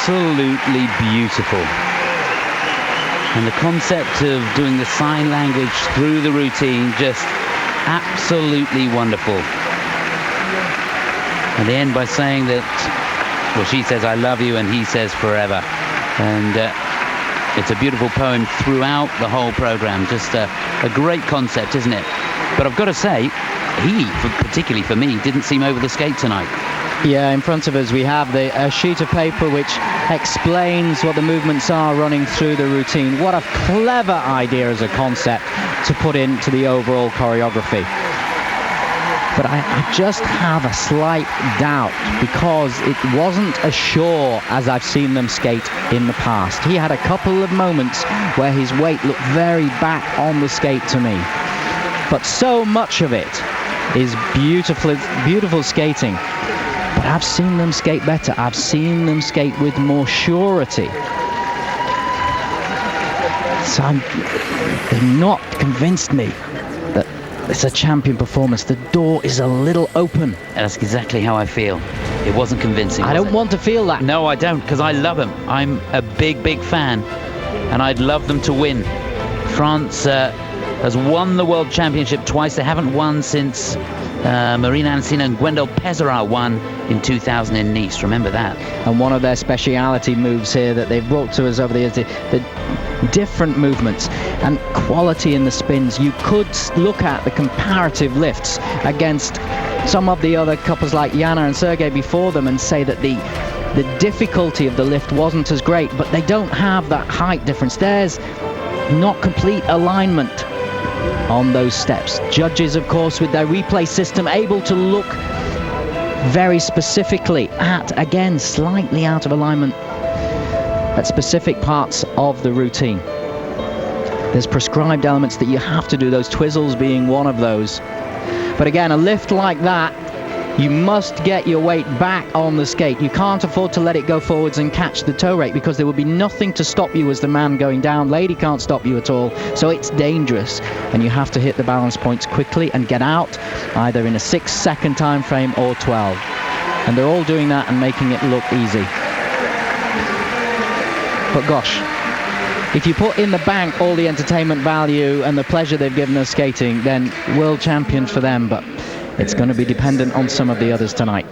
absolutely beautiful. And the concept of doing the sign language through the routine, just absolutely wonderful. And they end by saying that, well, she says, "I love you," and he says, "Forever." And it's a beautiful poem throughout the whole program. Just a great concept, isn't it? But I've got to say, particularly for me, didn't seem over the skate tonight. Yeah, in front of us we have a sheet of paper which explains what the movements are running through the routine. What a clever idea as a concept to put into the overall choreography. But I just have a slight doubt because it wasn't as sure as I've seen them skate in the past. He had a couple of moments where his weight looked very back on the skate to me. But so much of it is beautiful skating. But I've seen them skate better. I've seen them skate with more surety. So they've not convinced me that it's a champion performance. The door is a little open. And that's exactly how I feel. It wasn't convincing. I don't want to feel that. No, I don't, because I love them. I'm a big, big fan, and I'd love them to win. France has won the World Championship twice. They haven't won since Marina Ancina and Gwendol Pesara won in 2000 in Nice. Remember that. And one of their speciality moves here that they've brought to us over the years, the different movements and quality in the spins. You could look at the comparative lifts against some of the other couples like Jana and Sergei before them and say that the difficulty of the lift wasn't as great, but they don't have that height difference. There's not complete alignment on those steps. Judges, of course, with their replay system, able to look very specifically at, again, slightly out of alignment at specific parts of the routine. There's prescribed elements that you have to do, those twizzles being one of those. But again, a lift like that, you must get your weight back on the skate. You can't afford to let it go forwards and catch the toe rate, because there will be nothing to stop you as the man going down. Lady can't stop you at all, so it's dangerous, and you have to hit the balance points quickly and get out either in a 6-second time frame or 12. And they're all doing that and making it look easy. But gosh, if you put in the bank all the entertainment value and the pleasure they've given us skating, then world champion for them. But it's going to be dependent on some of the others tonight.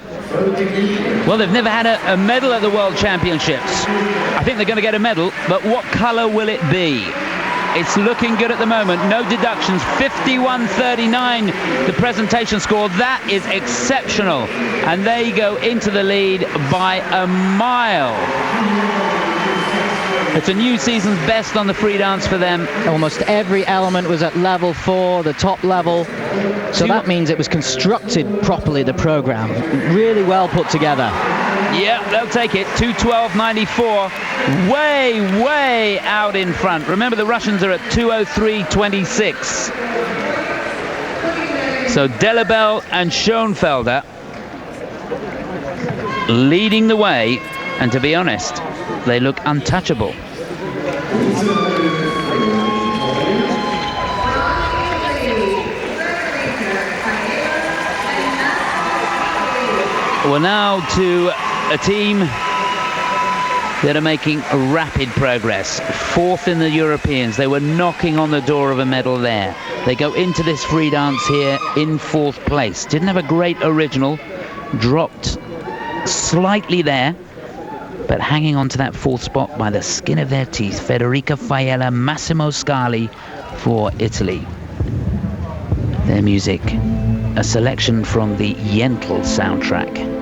Well, they've never had a medal at the World Championships. I think they're going to get a medal, but what colour will it be? It's looking good at the moment. No deductions. 51.39, the presentation score. That is exceptional. And they go into the lead by a mile. It's a new season's best on the free dance for them. Almost every element was at level 4, the top level. So that means it was constructed properly, the program. Really well put together. Yeah, they'll take it. 2:12.94. Way out in front. Remember, the Russians are at 2:03.26. So Delobel and Schoenfelder leading the way. And to be honest, they look untouchable. We're now to a team that are making rapid progress. 4th in the Europeans. They were knocking on the door of a medal there. They go into this free dance here in 4th place. Didn't have a great original. Dropped slightly there, but hanging on to that 4th spot by the skin of their teeth. Federica, Faiella, Massimo, Scali for Italy. Their music, a selection from the Yentl soundtrack.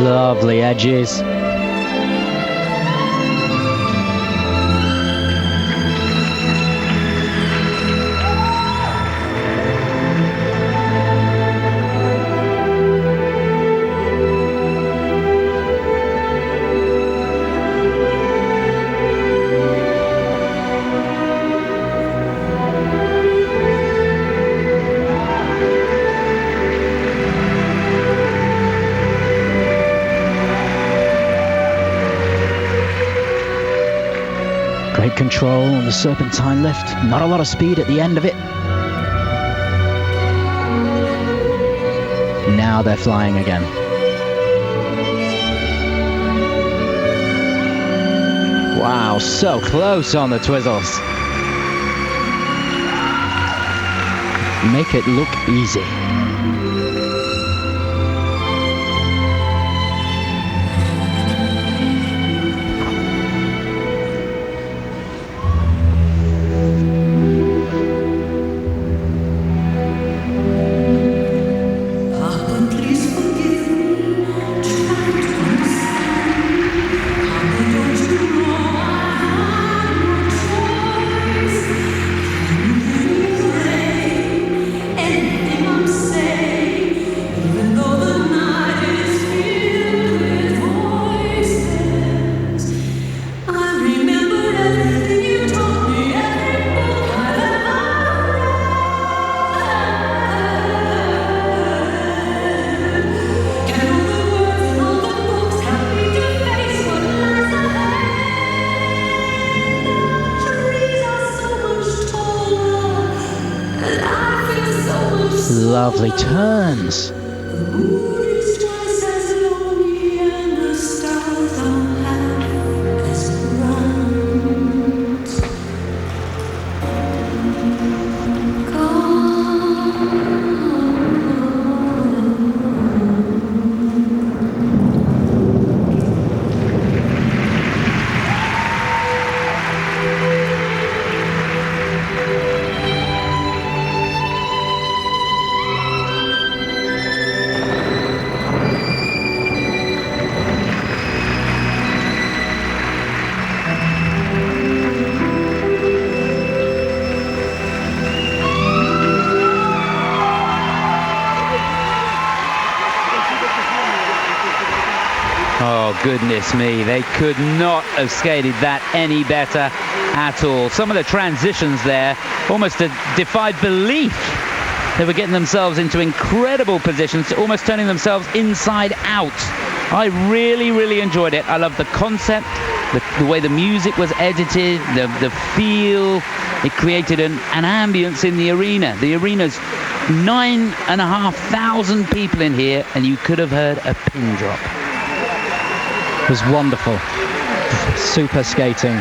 Lovely edges. Great control on the serpentine lift. Not a lot of speed at the end of it. Now they're flying again. Wow, so close on the twizzles. Make it look easy. Lovely turns. Oh, goodness me, they could not have skated that any better at all. Some of the transitions there almost defied belief. They were getting themselves into incredible positions, almost turning themselves inside out. I really, really enjoyed it. I love the concept, the way the music was edited, the feel. It created an ambience in the arena. The arena's 9,500 people in here, and you could have heard a pin drop. It was wonderful. Super skating.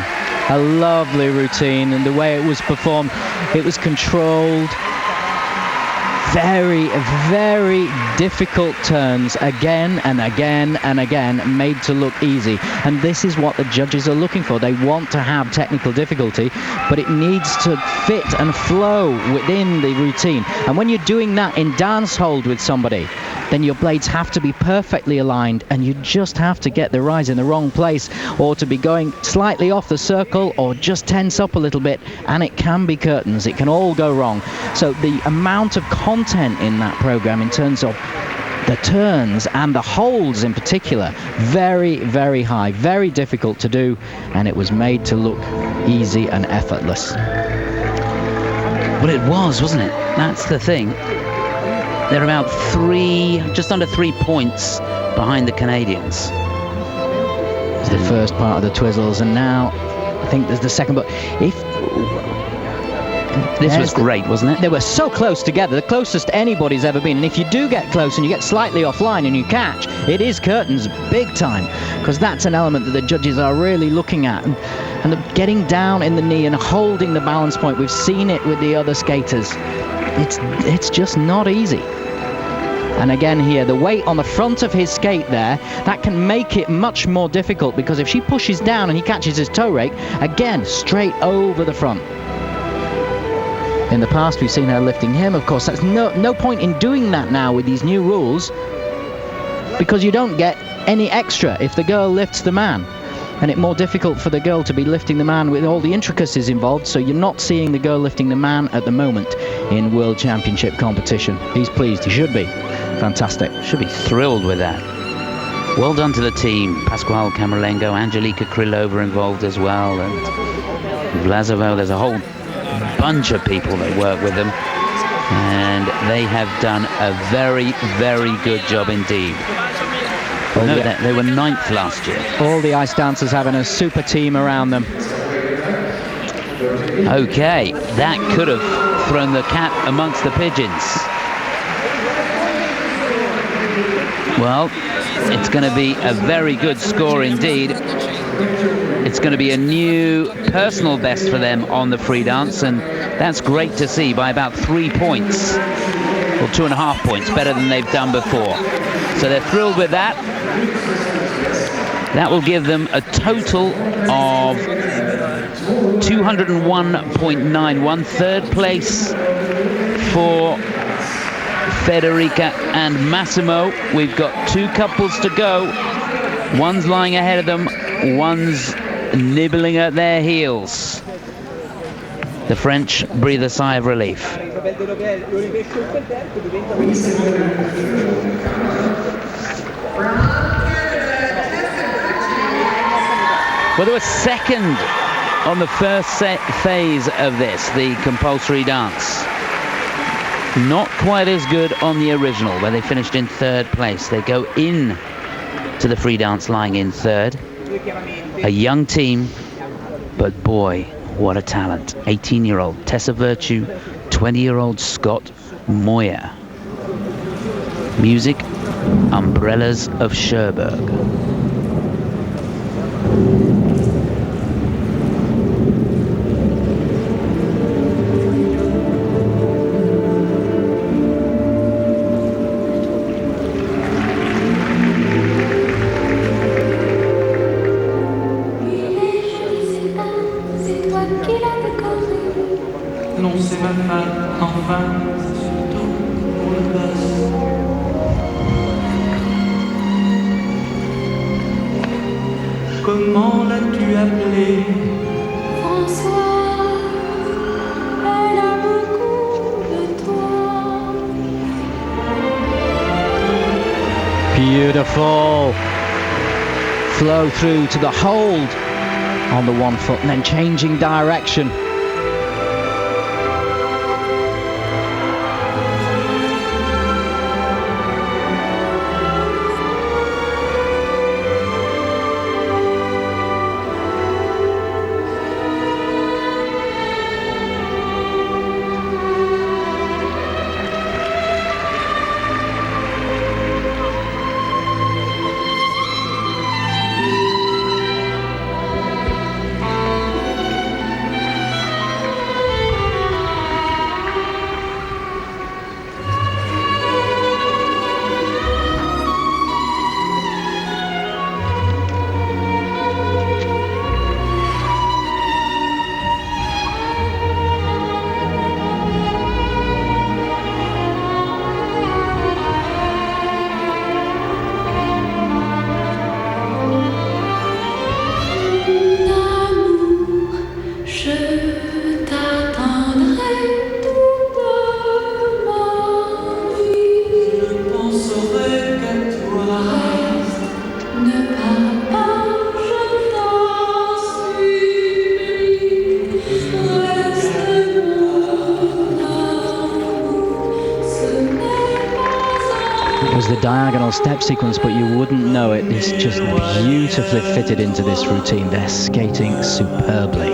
A lovely routine, and the way it was performed, it was controlled. Very, very difficult turns again and again and again, made to look easy. And this is what the judges are looking for. They want to have technical difficulty, but it needs to fit and flow within the routine. And when you're doing that in dance hold with somebody, then your blades have to be perfectly aligned, and you just have to get the rise in the wrong place, or to be going slightly off the circle, or just tense up a little bit, and it can be curtains. It can all go wrong. So the amount of content in that program in terms of the turns and the holds in particular, very, very high, very difficult to do, and it was made to look easy and effortless. Well, it was, wasn't it? That's the thing. They're about just under 3 points behind the Canadians. It's the first part of the twizzles, and now I think there's the second. But this was great, wasn't it? They were so close together, the closest anybody's ever been. And if you do get close and you get slightly offline and you catch, it is curtains big time, because that's an element that the judges are really looking at. And the getting down in the knee and holding the balance point, we've seen it with the other skaters. It's just not easy. And again here, the weight on the front of his skate there, that can make it much more difficult, because if she pushes down and he catches his toe rake, again, straight over the front. In the past, we've seen her lifting him. Of course, that's no point in doing that now with these new rules, because you don't get any extra if the girl lifts the man. And it's more difficult for the girl to be lifting the man with all the intricacies involved, so you're not seeing the girl lifting the man at the moment in World Championship competition. He's pleased, he should be. Fantastic. Should be thrilled with that. Well done to the team. Pasquale Camerlengo, Angelika Krylova involved as well, and Vlazovo. There's a whole bunch of people that work with them, and they have done a very, very good job indeed. No, they were 9th last year. All the ice dancers having a super team around them. Okay, that could have thrown the cat amongst the pigeons. Well, it's going to be a very good score indeed. It's going to be a new personal best for them on the free dance, and that's great to see, by about 3 points, or 2.5 points, better than they've done before. So they're thrilled with that. That will give them a total of 201.91. Third place for Federica and Massimo. We've got 2 couples to go. One's lying ahead of them, one's nibbling at their heels. The French breathe a sigh of relief. Well, they were second on the first phase of this, the compulsory dance. Not quite as good on the original, where they finished in 3rd place. They go in to the free dance lying in 3rd. A young team, but boy, what a talent. 18-year-old Tessa Virtue, 20-year-old Scott Moir. Music, Umbrellas of Cherbourg. Comment l'as-tu appelée? François, elle a beaucoup de toi. Beautiful. Flow through to the hold on the 1 foot and then changing direction. Diagonal step sequence, but you wouldn't know it. It's just beautifully fitted into this routine. They're skating superbly.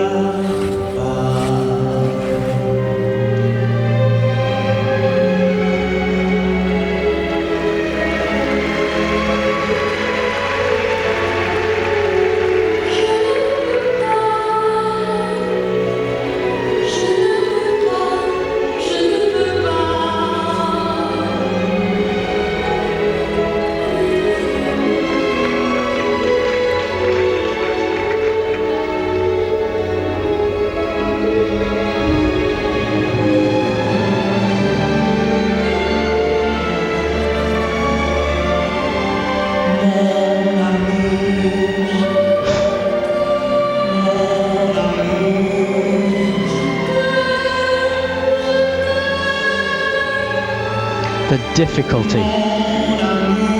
difficulty.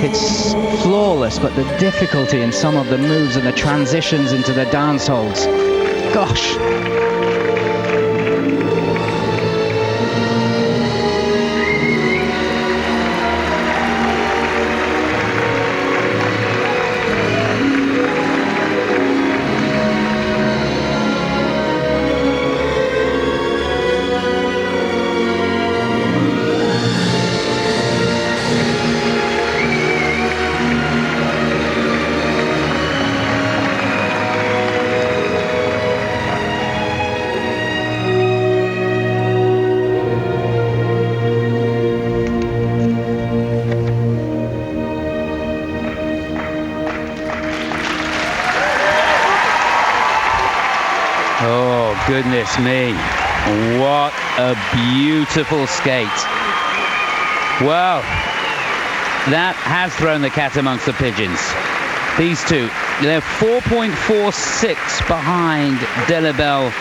It's flawless, but the difficulty in some of the moves and the transitions into the dance holds. Gosh. Goodness me, what a beautiful skate. Well, that has thrown the cat amongst the pigeons. These two, they're 4.46 behind Delobel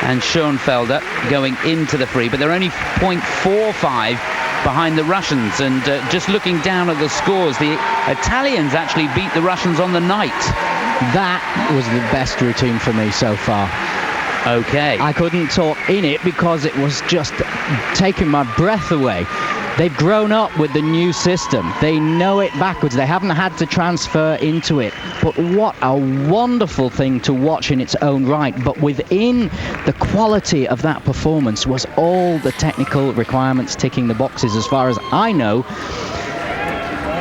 and Schoenfelder going into the free, but they're only 0.45 behind the Russians. And just looking down at the scores, the Italians actually beat the Russians on the night. That was the best routine for me so far. Okay. I couldn't talk in it because it was just taking my breath away. They've grown up with the new system. They know it backwards. They haven't had to transfer into it. But what a wonderful thing to watch in its own right. But within the quality of that performance was all the technical requirements ticking the boxes as far as I know.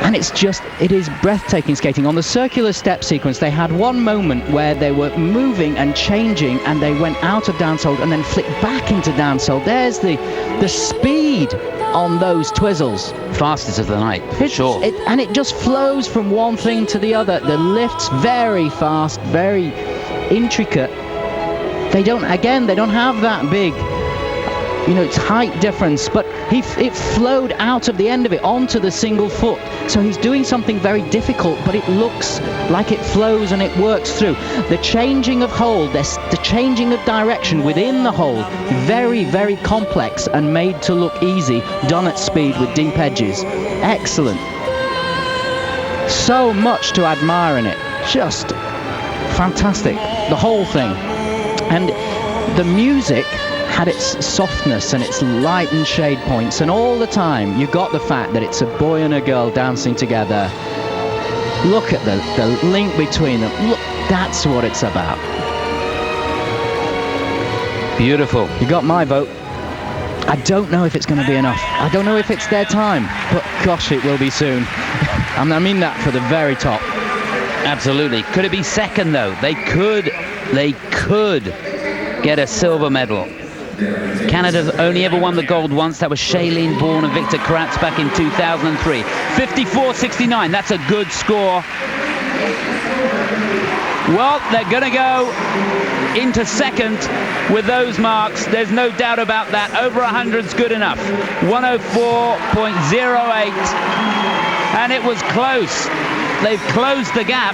And it is breathtaking skating. On the circular step sequence, they had one moment where they were moving and changing, and they went out of dancehall and then flicked back into dancehall. There's the speed on those twizzles. Fastest of the night, for sure. And it just flows from one thing to the other. The lift's very fast, very intricate. They don't have that big, it's height difference, but it flowed out of the end of it onto the single foot. So he's doing something very difficult, but it looks like it flows and it works through. The changing of hold, the changing of direction within the hold, very, very complex and made to look easy, done at speed with deep edges. Excellent. So much to admire in it. Just fantastic. The whole thing. And the music had its softness and its light and shade points, and all the time you got the fact that it's a boy and a girl dancing together. Look at the link between them. Look, that's what it's about. Beautiful. You got my vote. I don't know if it's going to be enough. I don't know if it's their time, but gosh, it will be soon. I mean that for the very top. Absolutely. Could it be second though? They could get a silver medal. Canada's only ever won the gold once. That was Shailene Bourne and Victor Kratz back in 2003. 54.69. That's a good score. Well, they're going to go into second with those marks. There's no doubt about that. Over 100's good enough. 104.08. And it was close. They've closed the gap.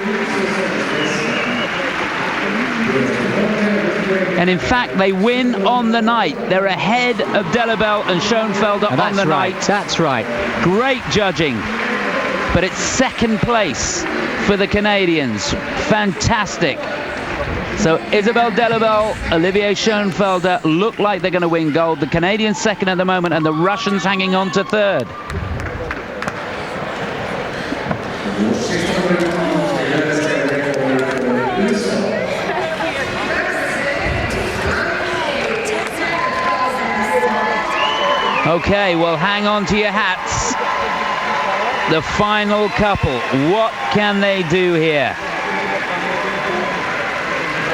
And in fact, they win on the night. They're ahead of Delobel and Schoenfelder on the night. That's right. Great judging. But it's second place for the Canadians. Fantastic. So Isabelle Delobel, Olivier Schoenfelder look like they're going to win gold. The Canadians second at the moment, and the Russians hanging on to third. Okay, well, hang on to your hats. The final couple. What can they do here?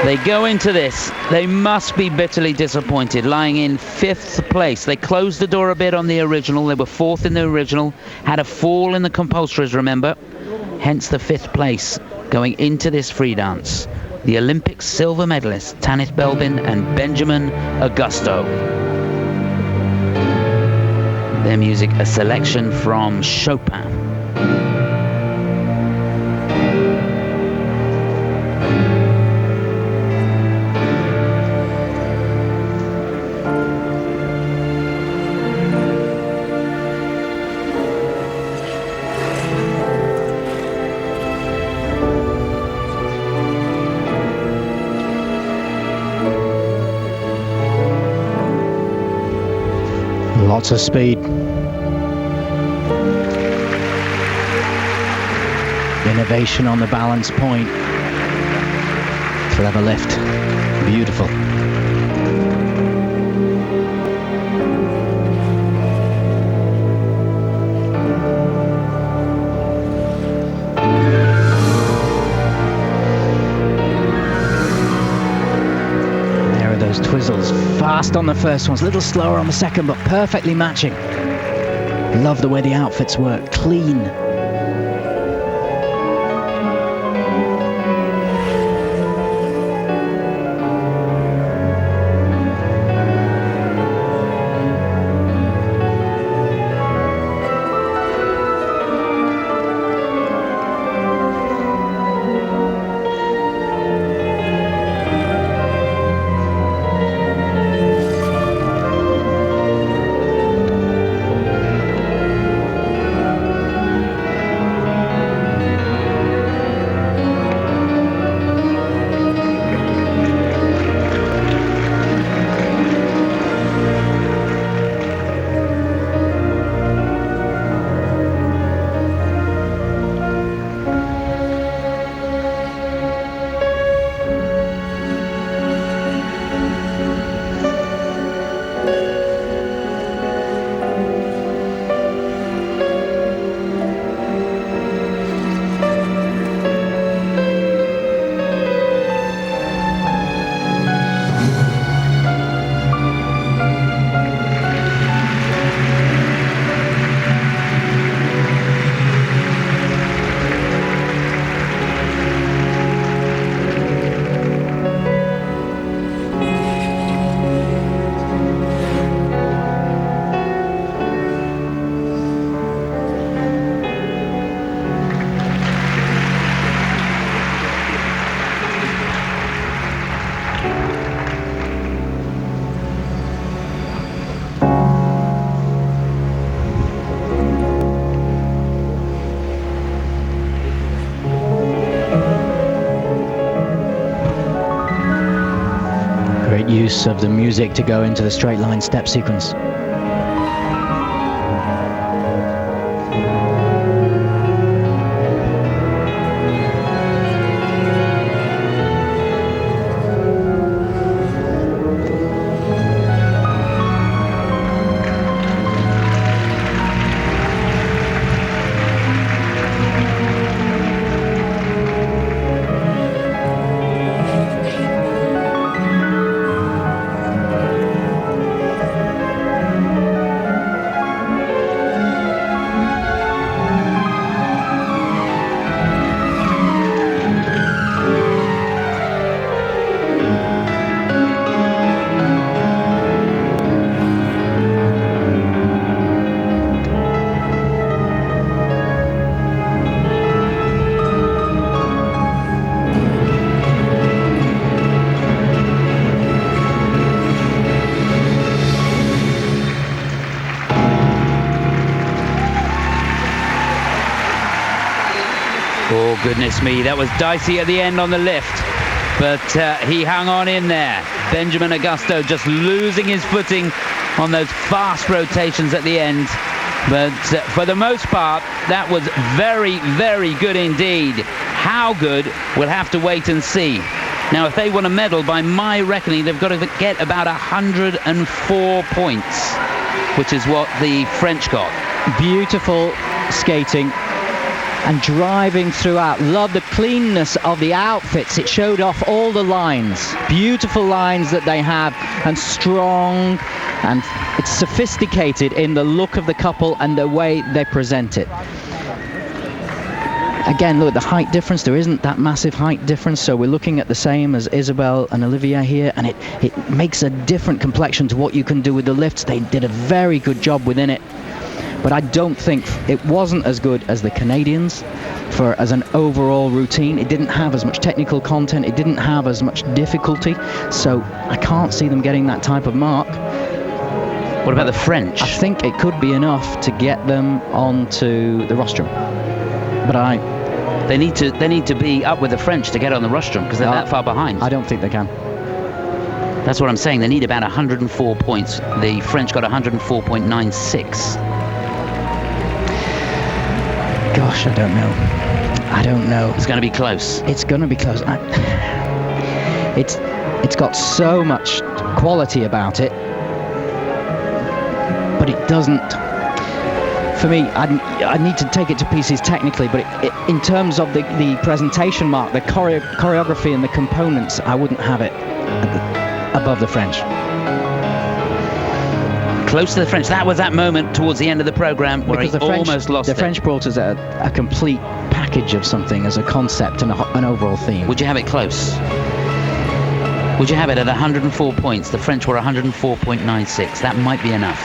They go into this. They must be bitterly disappointed, lying in 5th place. They closed the door a bit on the original. They were 4th in the original. Had a fall in the compulsories, remember? Hence the 5th place going into this free dance. The Olympic silver medalists, Tanith Belbin and Benjamin Agosto. Their music, a selection from Chopin. Lots of speed. Innovation on the balance point. Clever lift. Beautiful. There are those twizzles. Fast on the first ones, a little slower on the second, but perfectly matching. Love the way the outfits work. Clean. Use of the music to go into the straight line step sequence. Goodness me, that was dicey at the end on the lift, but he hung on in there. Benjamin Agosto just losing his footing on those fast rotations at the end, but for the most part that was very, very good indeed. How good, we'll have to wait and see. Now if they want a medal, by my reckoning they've got to get about 104 points, which is what the French got. Beautiful skating and driving throughout. Love the cleanness of the outfits. It showed off all the lines. Beautiful lines that they have, and strong, and it's sophisticated in the look of the couple and the way they present it. Again, look at the height difference. There isn't that massive height difference, so we're looking at the same as Isabelle and Olivier here, and it makes a different complexion to what you can do with the lifts. They did a very good job within it. But I don't think it wasn't as good as the Canadians as an overall routine. It didn't have as much technical content. It didn't have as much difficulty. So I can't see them getting that type of mark. What about the French? I think it could be enough to get them onto the rostrum. But they need to be up with the French to get on the rostrum, because they're that far behind. I don't think they can. That's what I'm saying. They need about 104 points. The French got 104.96. Gosh, I don't know. I don't know. It's going to be close. It's going to be close. It's got so much quality about it, but it doesn't. For me, I need to take it to pieces technically, but in terms of the presentation mark, the choreography and the components, I wouldn't have it above the French. Close to the French. That was that moment towards the end of the program where he almost lost it. The French brought us a complete package of something as a concept and an overall theme. Would you have it close? Would you have it at 104 points? The French were 104.96. That might be enough.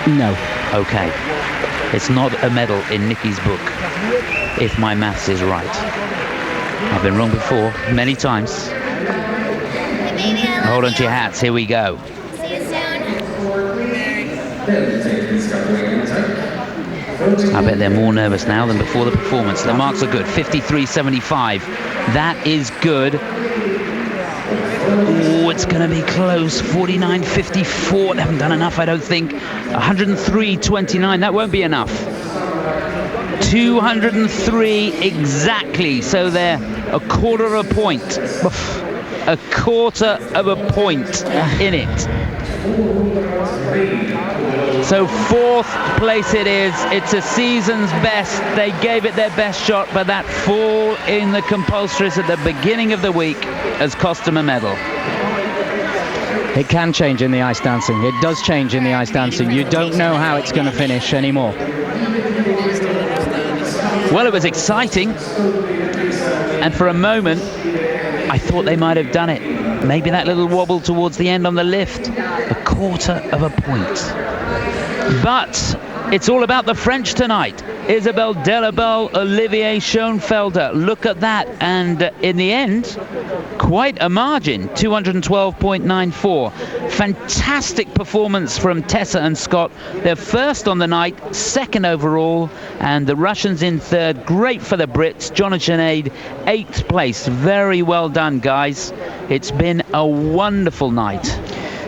No. Okay. It's not a medal in Nicky's book, if my maths is right. I've been wrong before, many times. Hold on to your hats, here we go. See you soon. I bet they're more nervous now than before the performance. The marks are good, 53.75. That is good. Oh, it's going to be close. 49.54. They haven't done enough, I don't think. 103.29. That won't be enough. 203 exactly. So they're a quarter of a point. A quarter of a point in it. So 4th place it is. It's a season's best. They gave it their best shot, but that fall in the compulsories at the beginning of the week has cost them a medal. It can change in the ice dancing. It does change in the ice dancing. You don't know how it's going to finish anymore. Well, it was exciting. And for a moment, I thought they might have done it. Maybe that little wobble towards the end on the lift. A quarter of a point. But it's all about the French tonight. Isabelle, Delobel, Olivier, Schoenfelder. Look at that. And in the end, quite a margin, 212.94. Fantastic performance from Tessa and Scott. They're first on the night, second overall, and the Russians in third. Great for the Brits. Jana and Sinead, 8th place. Very well done, guys. It's been a wonderful night.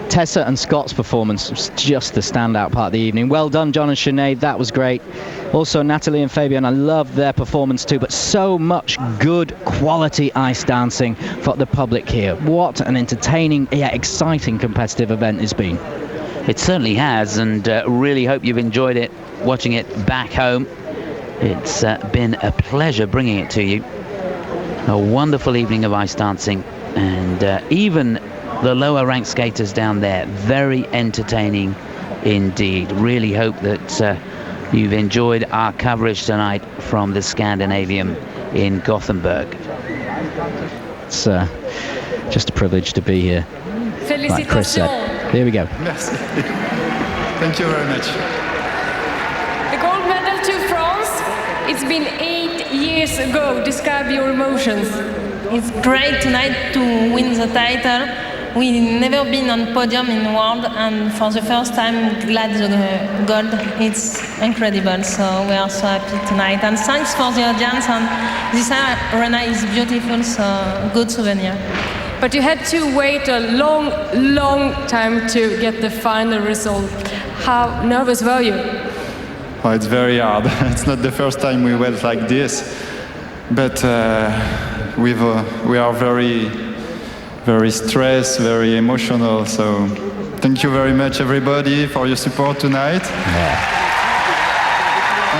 Tessa and Scott's performance was just the standout part of the evening. Well done, John and Sinead. That was great. Also, Natalie and Fabian, I loved their performance too, but so much good quality ice dancing for the public here. What an entertaining, exciting competitive event it's been. It certainly has, and really hope you've enjoyed it, watching it back home. It's been a pleasure bringing it to you. A wonderful evening of ice dancing, and even the lower ranked skaters down there, very entertaining indeed. Really hope that you've enjoyed our coverage tonight from the Scandinavium in Gothenburg. It's just a privilege to be here, like Chris said. Here we go. Merci. Thank you very much. The gold medal to France, it's been 8 years ago. Describe your emotions. It's great tonight to win the title. We've never been on podium in the world, and for the first time, glad the gold. It's incredible, so we are so happy tonight. And thanks for the audience, and this arena is beautiful, so good souvenir. But you had to wait a long, long time to get the final result. How nervous were you? Well, it's very hard. It's not the first time we went like this, but we are very stressed, very emotional. So thank you very much, everybody, for your support tonight. Yeah.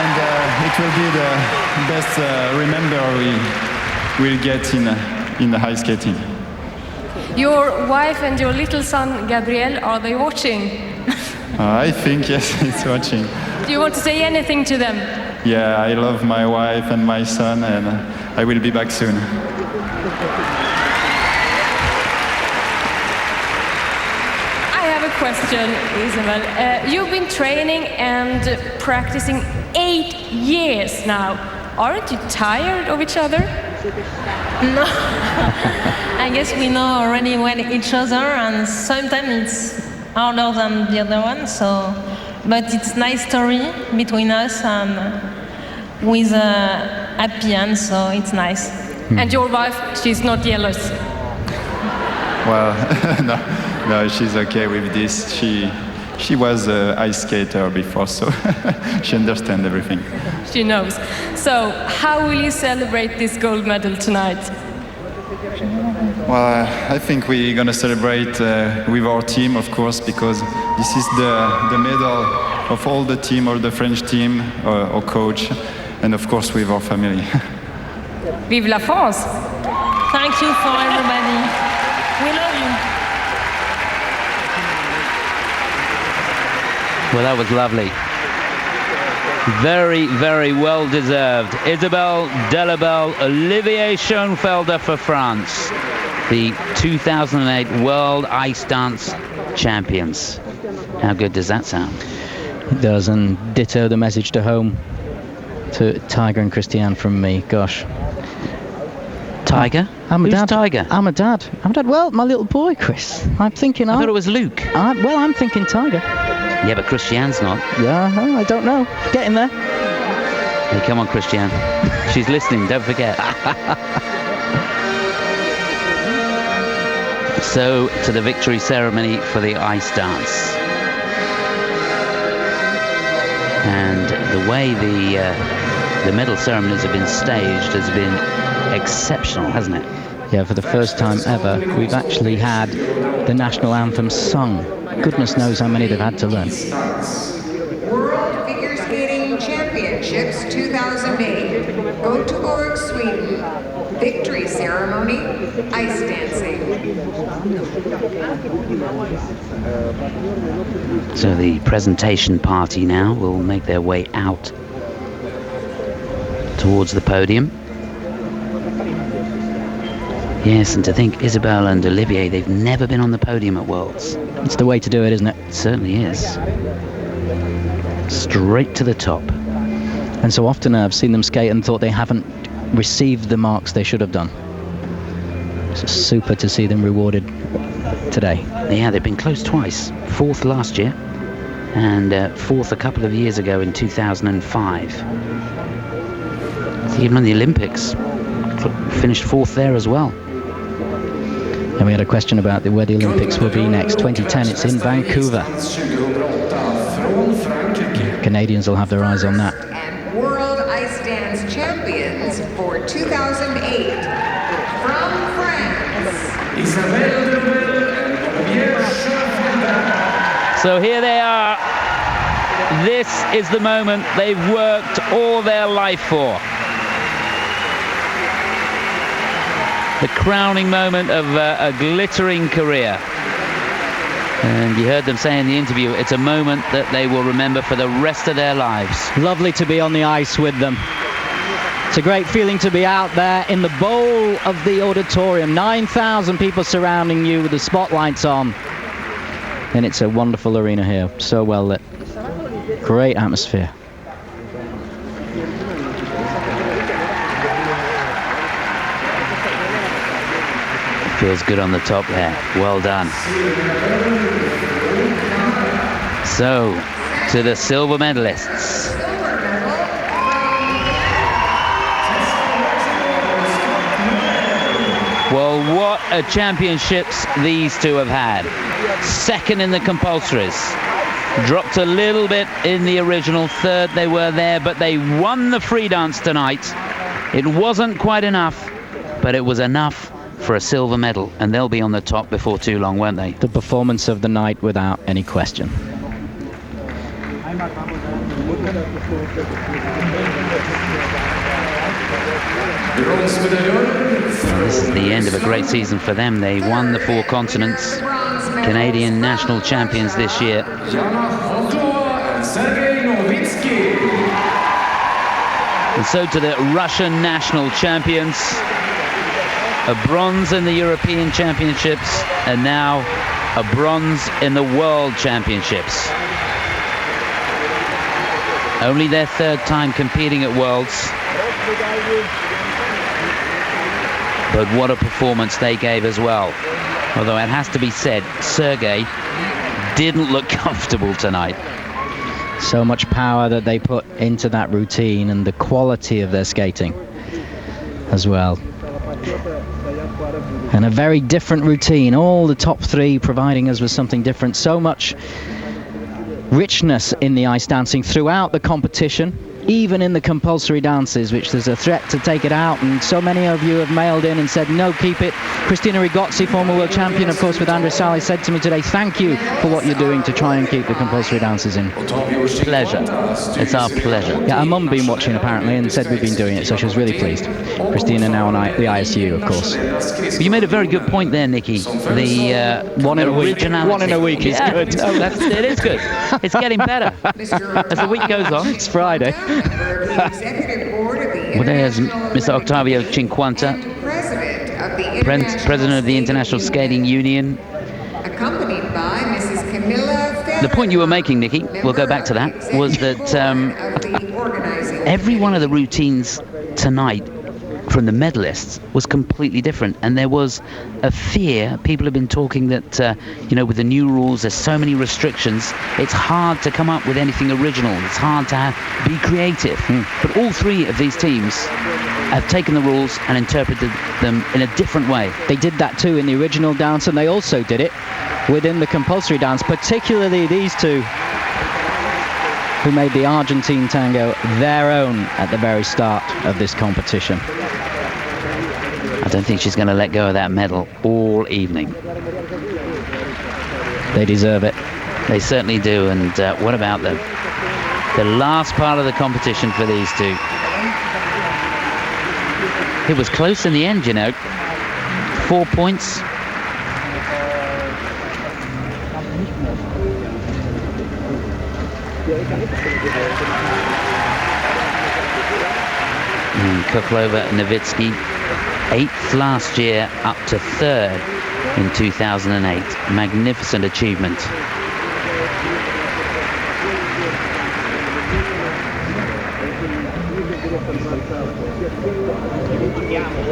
And it will be the best remember we'll get in the ice skating. Your wife and your little son, Gabriel, are they watching? I think, yes, he's watching. Do you want to say anything to them? Yeah, I love my wife and my son, and I will be back soon. Question, Isabelle. You've been training and practicing 8 years now. Aren't you tired of each other? No. I guess we know already well each other, and sometimes it's harder than the other one. So, but it's nice story between us, and with a happy end, so it's nice. And your wife, she's not jealous? Well, no. No, she's okay with this. She was an ice skater before, so she understands everything. She knows. So, how will you celebrate this gold medal tonight? Well, I think we're going to celebrate with our team, of course, because this is the medal of all the team, all the French team, our coach, and of course with our family. Vive la France! Thank you for everybody. We love you. Well, that was lovely. Very, very well deserved. Isabelle, Delobel, Olivier Schoenfelder for France, the 2008 World Ice Dance Champions. How good does that sound? It does, and ditto the message to home to Tiger and Christiane from me. Gosh. Tiger? I'm a Who's dad. Tiger? I'm a dad. Well, my little boy, Chris. I'm thinking. I thought it was Luke. I'm thinking Tiger. Yeah, but Christiane's not. Yeah, I don't know. Getting there. Hey, come on, Christiane. She's listening, don't forget. So, to the victory ceremony for the ice dance. And the way the medal ceremonies have been staged has been exceptional, hasn't it? Yeah, for the first time ever, we've actually had the national anthem sung. Goodness knows how many they've had to learn. World Figure Skating Championships 2008, Gothenburg, Sweden. Victory ceremony, ice dancing. So the presentation party now will make their way out towards the podium. Yes, and to think Isabelle and Olivier, they've never been on the podium at Worlds. It's the way to do it, isn't it? It certainly is. Straight to the top. And so often I've seen them skate and thought they haven't received the marks they should have done. It's super to see them rewarded today. Yeah, they've been close twice. Fourth last year and fourth a couple of years ago in 2005. Even on the Olympics, finished fourth there as well. And we had a question about where the Olympics will be next. 2010, it's in Vancouver. Canadians will have their eyes on that. And World Ice Dance Champions for 2008 from France, Isabelle Delobel and Olivier Schoenfelder. So here they are. This is the moment they've worked all their life for. The crowning moment of a glittering career. And you heard them say in the interview, it's a moment that they will remember for the rest of their lives. Lovely to be on the ice with them. It's a great feeling to be out there in the bowl of the auditorium. 9,000 people surrounding you with the spotlights on. And it's a wonderful arena here, so well lit. Great atmosphere. Feels good on the top there. Well done. So, to the silver medalists. Well, what a championships these two have had. Second in the compulsories. Dropped a little bit in the original. Third they were there, but they won the free dance tonight. It wasn't quite enough, but it was enough for a silver medal, and they'll be on the top before too long, won't they? The performance of the night without any question. This is the end of a great season for them. They won the 4 continents, Canadian national champions this year. Jana, Khokhlova and Sergei Novitski. And so to the Russian national champions. A bronze in the European Championships, and now a bronze in the World Championships. Only their third time competing at Worlds. But what a performance they gave as well. Although it has to be said, Sergei didn't look comfortable tonight. So much power that they put into that routine and the quality of their skating as well. And a very different routine. All the top three providing us with something different. So much richness in the ice dancing throughout the competition, even in the compulsory dances, which there's a threat to take it out, and so many of you have mailed in and said no, keep it. Christina Rigozzi, former world champion of course with Andrea Sali, said to me today, thank you for what you're doing to try and keep the compulsory dances in. Pleasure. It's our pleasure. Yeah, our mum been watching apparently and said we've been doing it, so she was really pleased. Christina now on the ISU, of course. But you made a very good point there, Nicky. The one in a week. One in a week is good. No, it is good. It's getting better as the week goes on. It's Friday. Well, there's Mr. Octavio Cinquanta, President of the International Skating Union. Accompanied by Mrs. Camilla Federica. The point you were making, Nicky, we'll go back to that, was that every one of the routines tonight from the medalists was completely different, and there was a fear. People have been talking that with the new rules, there's so many restrictions, it's hard to come up with anything original, it's hard to be creative. But all three of these teams have taken the rules and interpreted them in a different way. They did that too in the original dance, and they also did it within the compulsory dance, particularly these two who made the Argentine tango their own at the very start of this competition. I don't think she's going to let go of that medal all evening. They deserve it. They certainly do. And what about the last part of the competition for these two? It was close in the end, 4 points. Khokhlova and Novitski, 8th last year, up to 3rd in 2008. Magnificent achievement.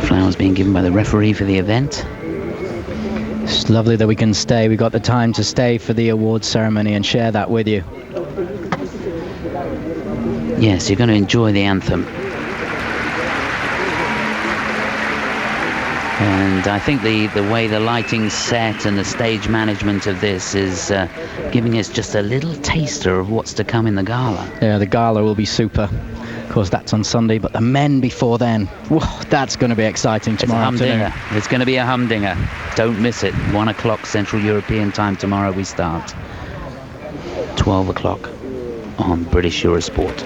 Flowers being given by the referee for the event. It's lovely that we can stay. We got the time to stay for the awards ceremony and share that with you. Yes, you're going to enjoy the anthem. And I think the way the lighting's set and the stage management of this is giving us just a little taster of what's to come in the gala. Yeah, the gala will be super. Of course, that's on Sunday, but the men before then, whoa, that's going to be exciting tomorrow afternoon. It's going to be a humdinger. Don't miss it. 1 o'clock Central European time tomorrow we start. 12 o'clock on British Eurosport.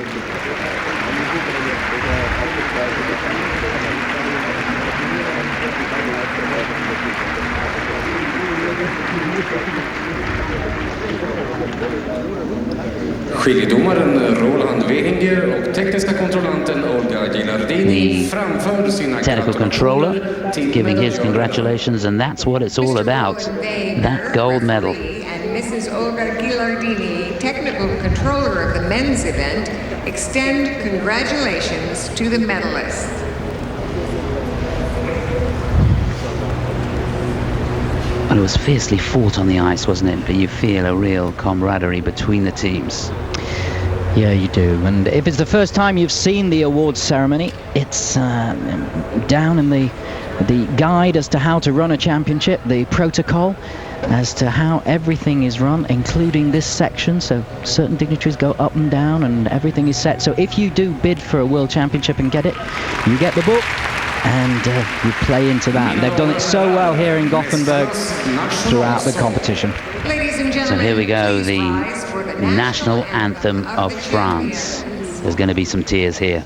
Skiljedomaren Roland Wehinger och tekniska kontrollanten Olga Gilardini framför sina technical controller giving his congratulations, and that's what it's all about, that gold medal. And Mrs. Olga Gilardini, technical controller of the men's event, extend congratulations to the medalists. Well, it was fiercely fought on the ice, wasn't it? But you feel a real camaraderie between the teams. Yeah, you do. And if it's the first time you've seen the awards ceremony, it's down in the guide as to how to run a championship, the protocol as to how everything is run, including this section. So certain dignitaries go up and down and everything is set. So if you do bid for a world championship and get it, you get the book and you play into that. They've done it so well here in Gothenburg throughout the competition. Ladies and gentlemen, so here we go, the national anthem of France. There's going to be some tears here.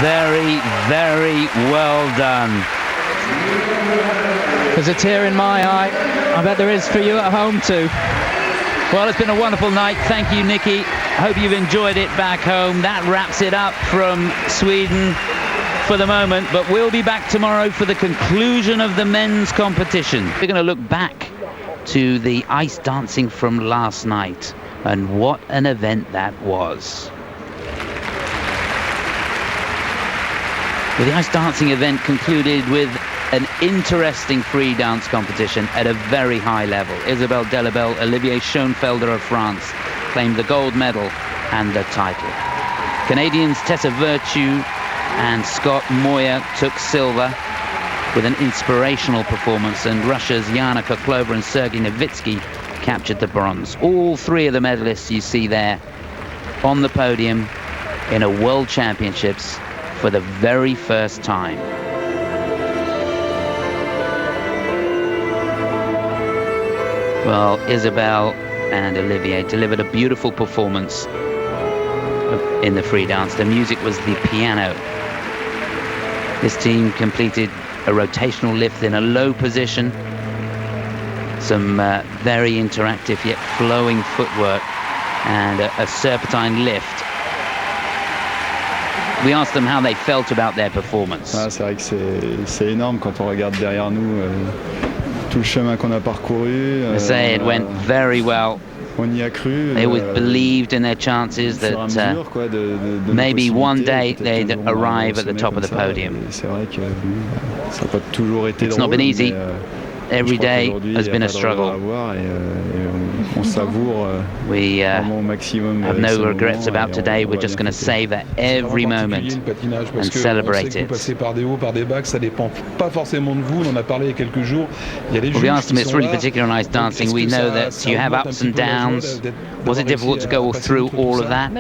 very, very well done. There's a tear in my eye. I bet there is for you at home too. Well, it's been a wonderful night. Thank you, Nicky. I hope you've enjoyed it back home. That wraps it up from Sweden for the moment, but we'll be back tomorrow for the conclusion of the men's competition. We're going to look back to the ice dancing from last night, and what an event that was. Well, the ice dancing event concluded with an interesting free dance competition at a very high level. Isabelle Delobel, Olivier Schoenfelder of France claimed the gold medal and the title. Canadians Tessa and Scott Moir took silver with an inspirational performance, and Russia's Jana, Khokhlova and Sergei Novitski captured the bronze. All three of the medalists you see there on the podium in a World Championships for the very first time. Well, Isabelle and Olivier delivered a beautiful performance in the free dance. The music was the piano. This team completed a rotational lift in a low position. Some very interactive yet flowing footwork and a serpentine lift. We asked them how they felt about their performance. Ah, c'est vrai que c'est énorme quand on regarde derrière nous tout le chemin qu'on a parcouru. They say it went very well. On y a cru. They always believed in their chances that maybe one day they'd arrive at the top of the podium. It's not been easy. Every day has been a struggle. We have no regrets about today. We're just going to savor every moment and celebrate it. Well, we asked them, it's really particular on ice dancing. We know that you have ups and downs. Was it difficult to go through all of that? And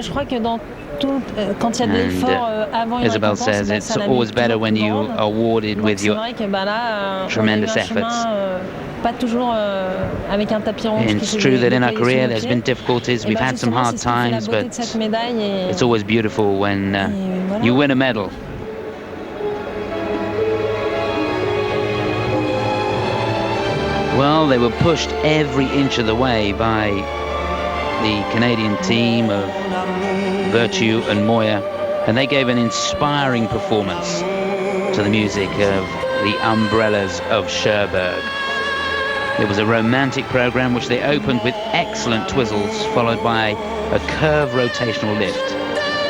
Isabelle says it's always better when you are awarded with your tremendous efforts. It's true that in our career there's been difficulties, we've had some hard times, but it's always beautiful when you win a medal. Well, they were pushed every inch of the way by the Canadian team of Virtue and Moir, and they gave an inspiring performance to the music of the Umbrellas of Cherbourg. It was a romantic program which they opened with excellent twizzles, followed by a curve rotational lift.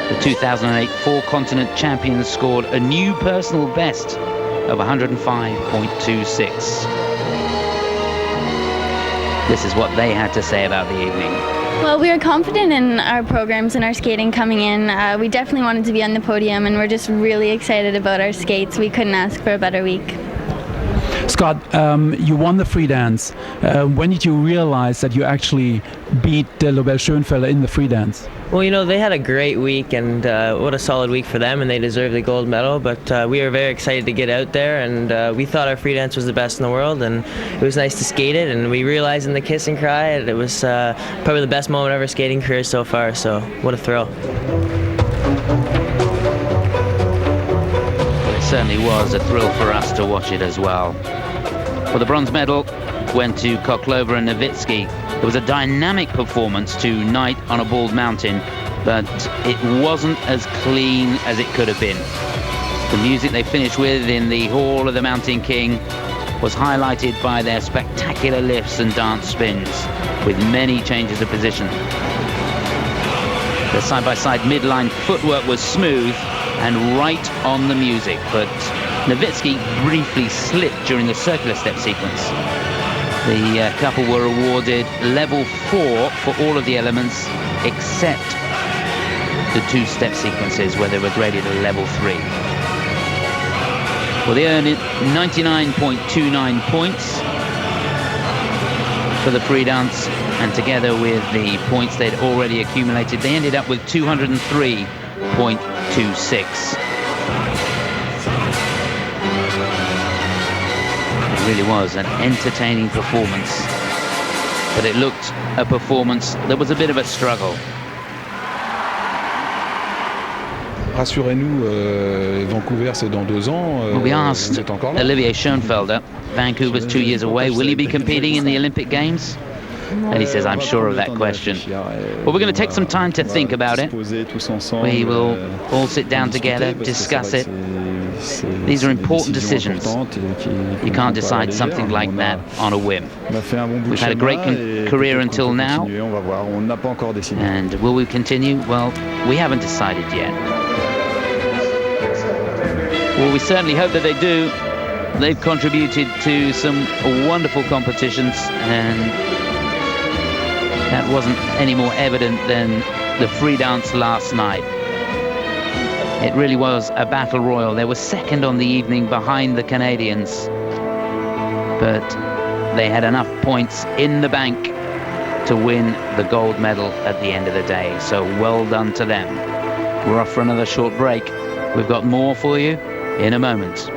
The 2008 four-continent champions scored a new personal best of 105.26. This is what they had to say about the evening. Well, we were confident in our programs and our skating coming in. We definitely wanted to be on the podium, and we're just really excited about our skates. We couldn't ask for a better week. Scott, you won the free dance. When did you realize that you actually beat Delobel Schoenfelder in the free dance? Well, you know, they had a great week, and what a solid week for them, and they deserve the gold medal. But we were very excited to get out there, and we thought our free dance was the best in the world, and it was nice to skate it. And we realized in the kiss and cry, it was probably the best moment of our skating career so far. So what a thrill! It certainly was a thrill for us to watch it as well. Well, the bronze medal went to Khokhlova and Novitski. It was a dynamic performance tonight on a bald mountain, but it wasn't as clean as it could have been. The music they finished with in the Hall of the Mountain King was highlighted by their spectacular lifts and dance spins, with many changes of position. The side-by-side midline footwork was smooth and right on the music, but Novitski briefly slipped during the circular step sequence. The couple were awarded level 4 for all of the elements except the 2 step sequences where they were graded a level 3. Well, they earned 99.29 points for the free dance, and together with the points they'd already accumulated, they ended up with 203.26. It really was an entertaining performance, but it looked a performance that was a bit of a struggle. rassurez-nous, Vancouver c'est dans 2 ans. Well, we asked Olivier Schoenfelder, Vancouver's 2 years away, will he be competing in the Olympic Games? And he says, I'm sure of that question. Well, we're going to take some time to think about it. We will all sit down together, discuss it. These are important decisions. You can't decide something like that on a whim. We've had a great career until now. And will we continue? Well, we haven't decided yet. Well, we certainly hope that they do. They've contributed to some wonderful competitions, and that wasn't any more evident than the free dance last night. It really was a battle royal. They were second on the evening behind the Canadians, but they had enough points in the bank to win the gold medal at the end of the day. So well done to them. We're off for another short break. We've got more for you in a moment.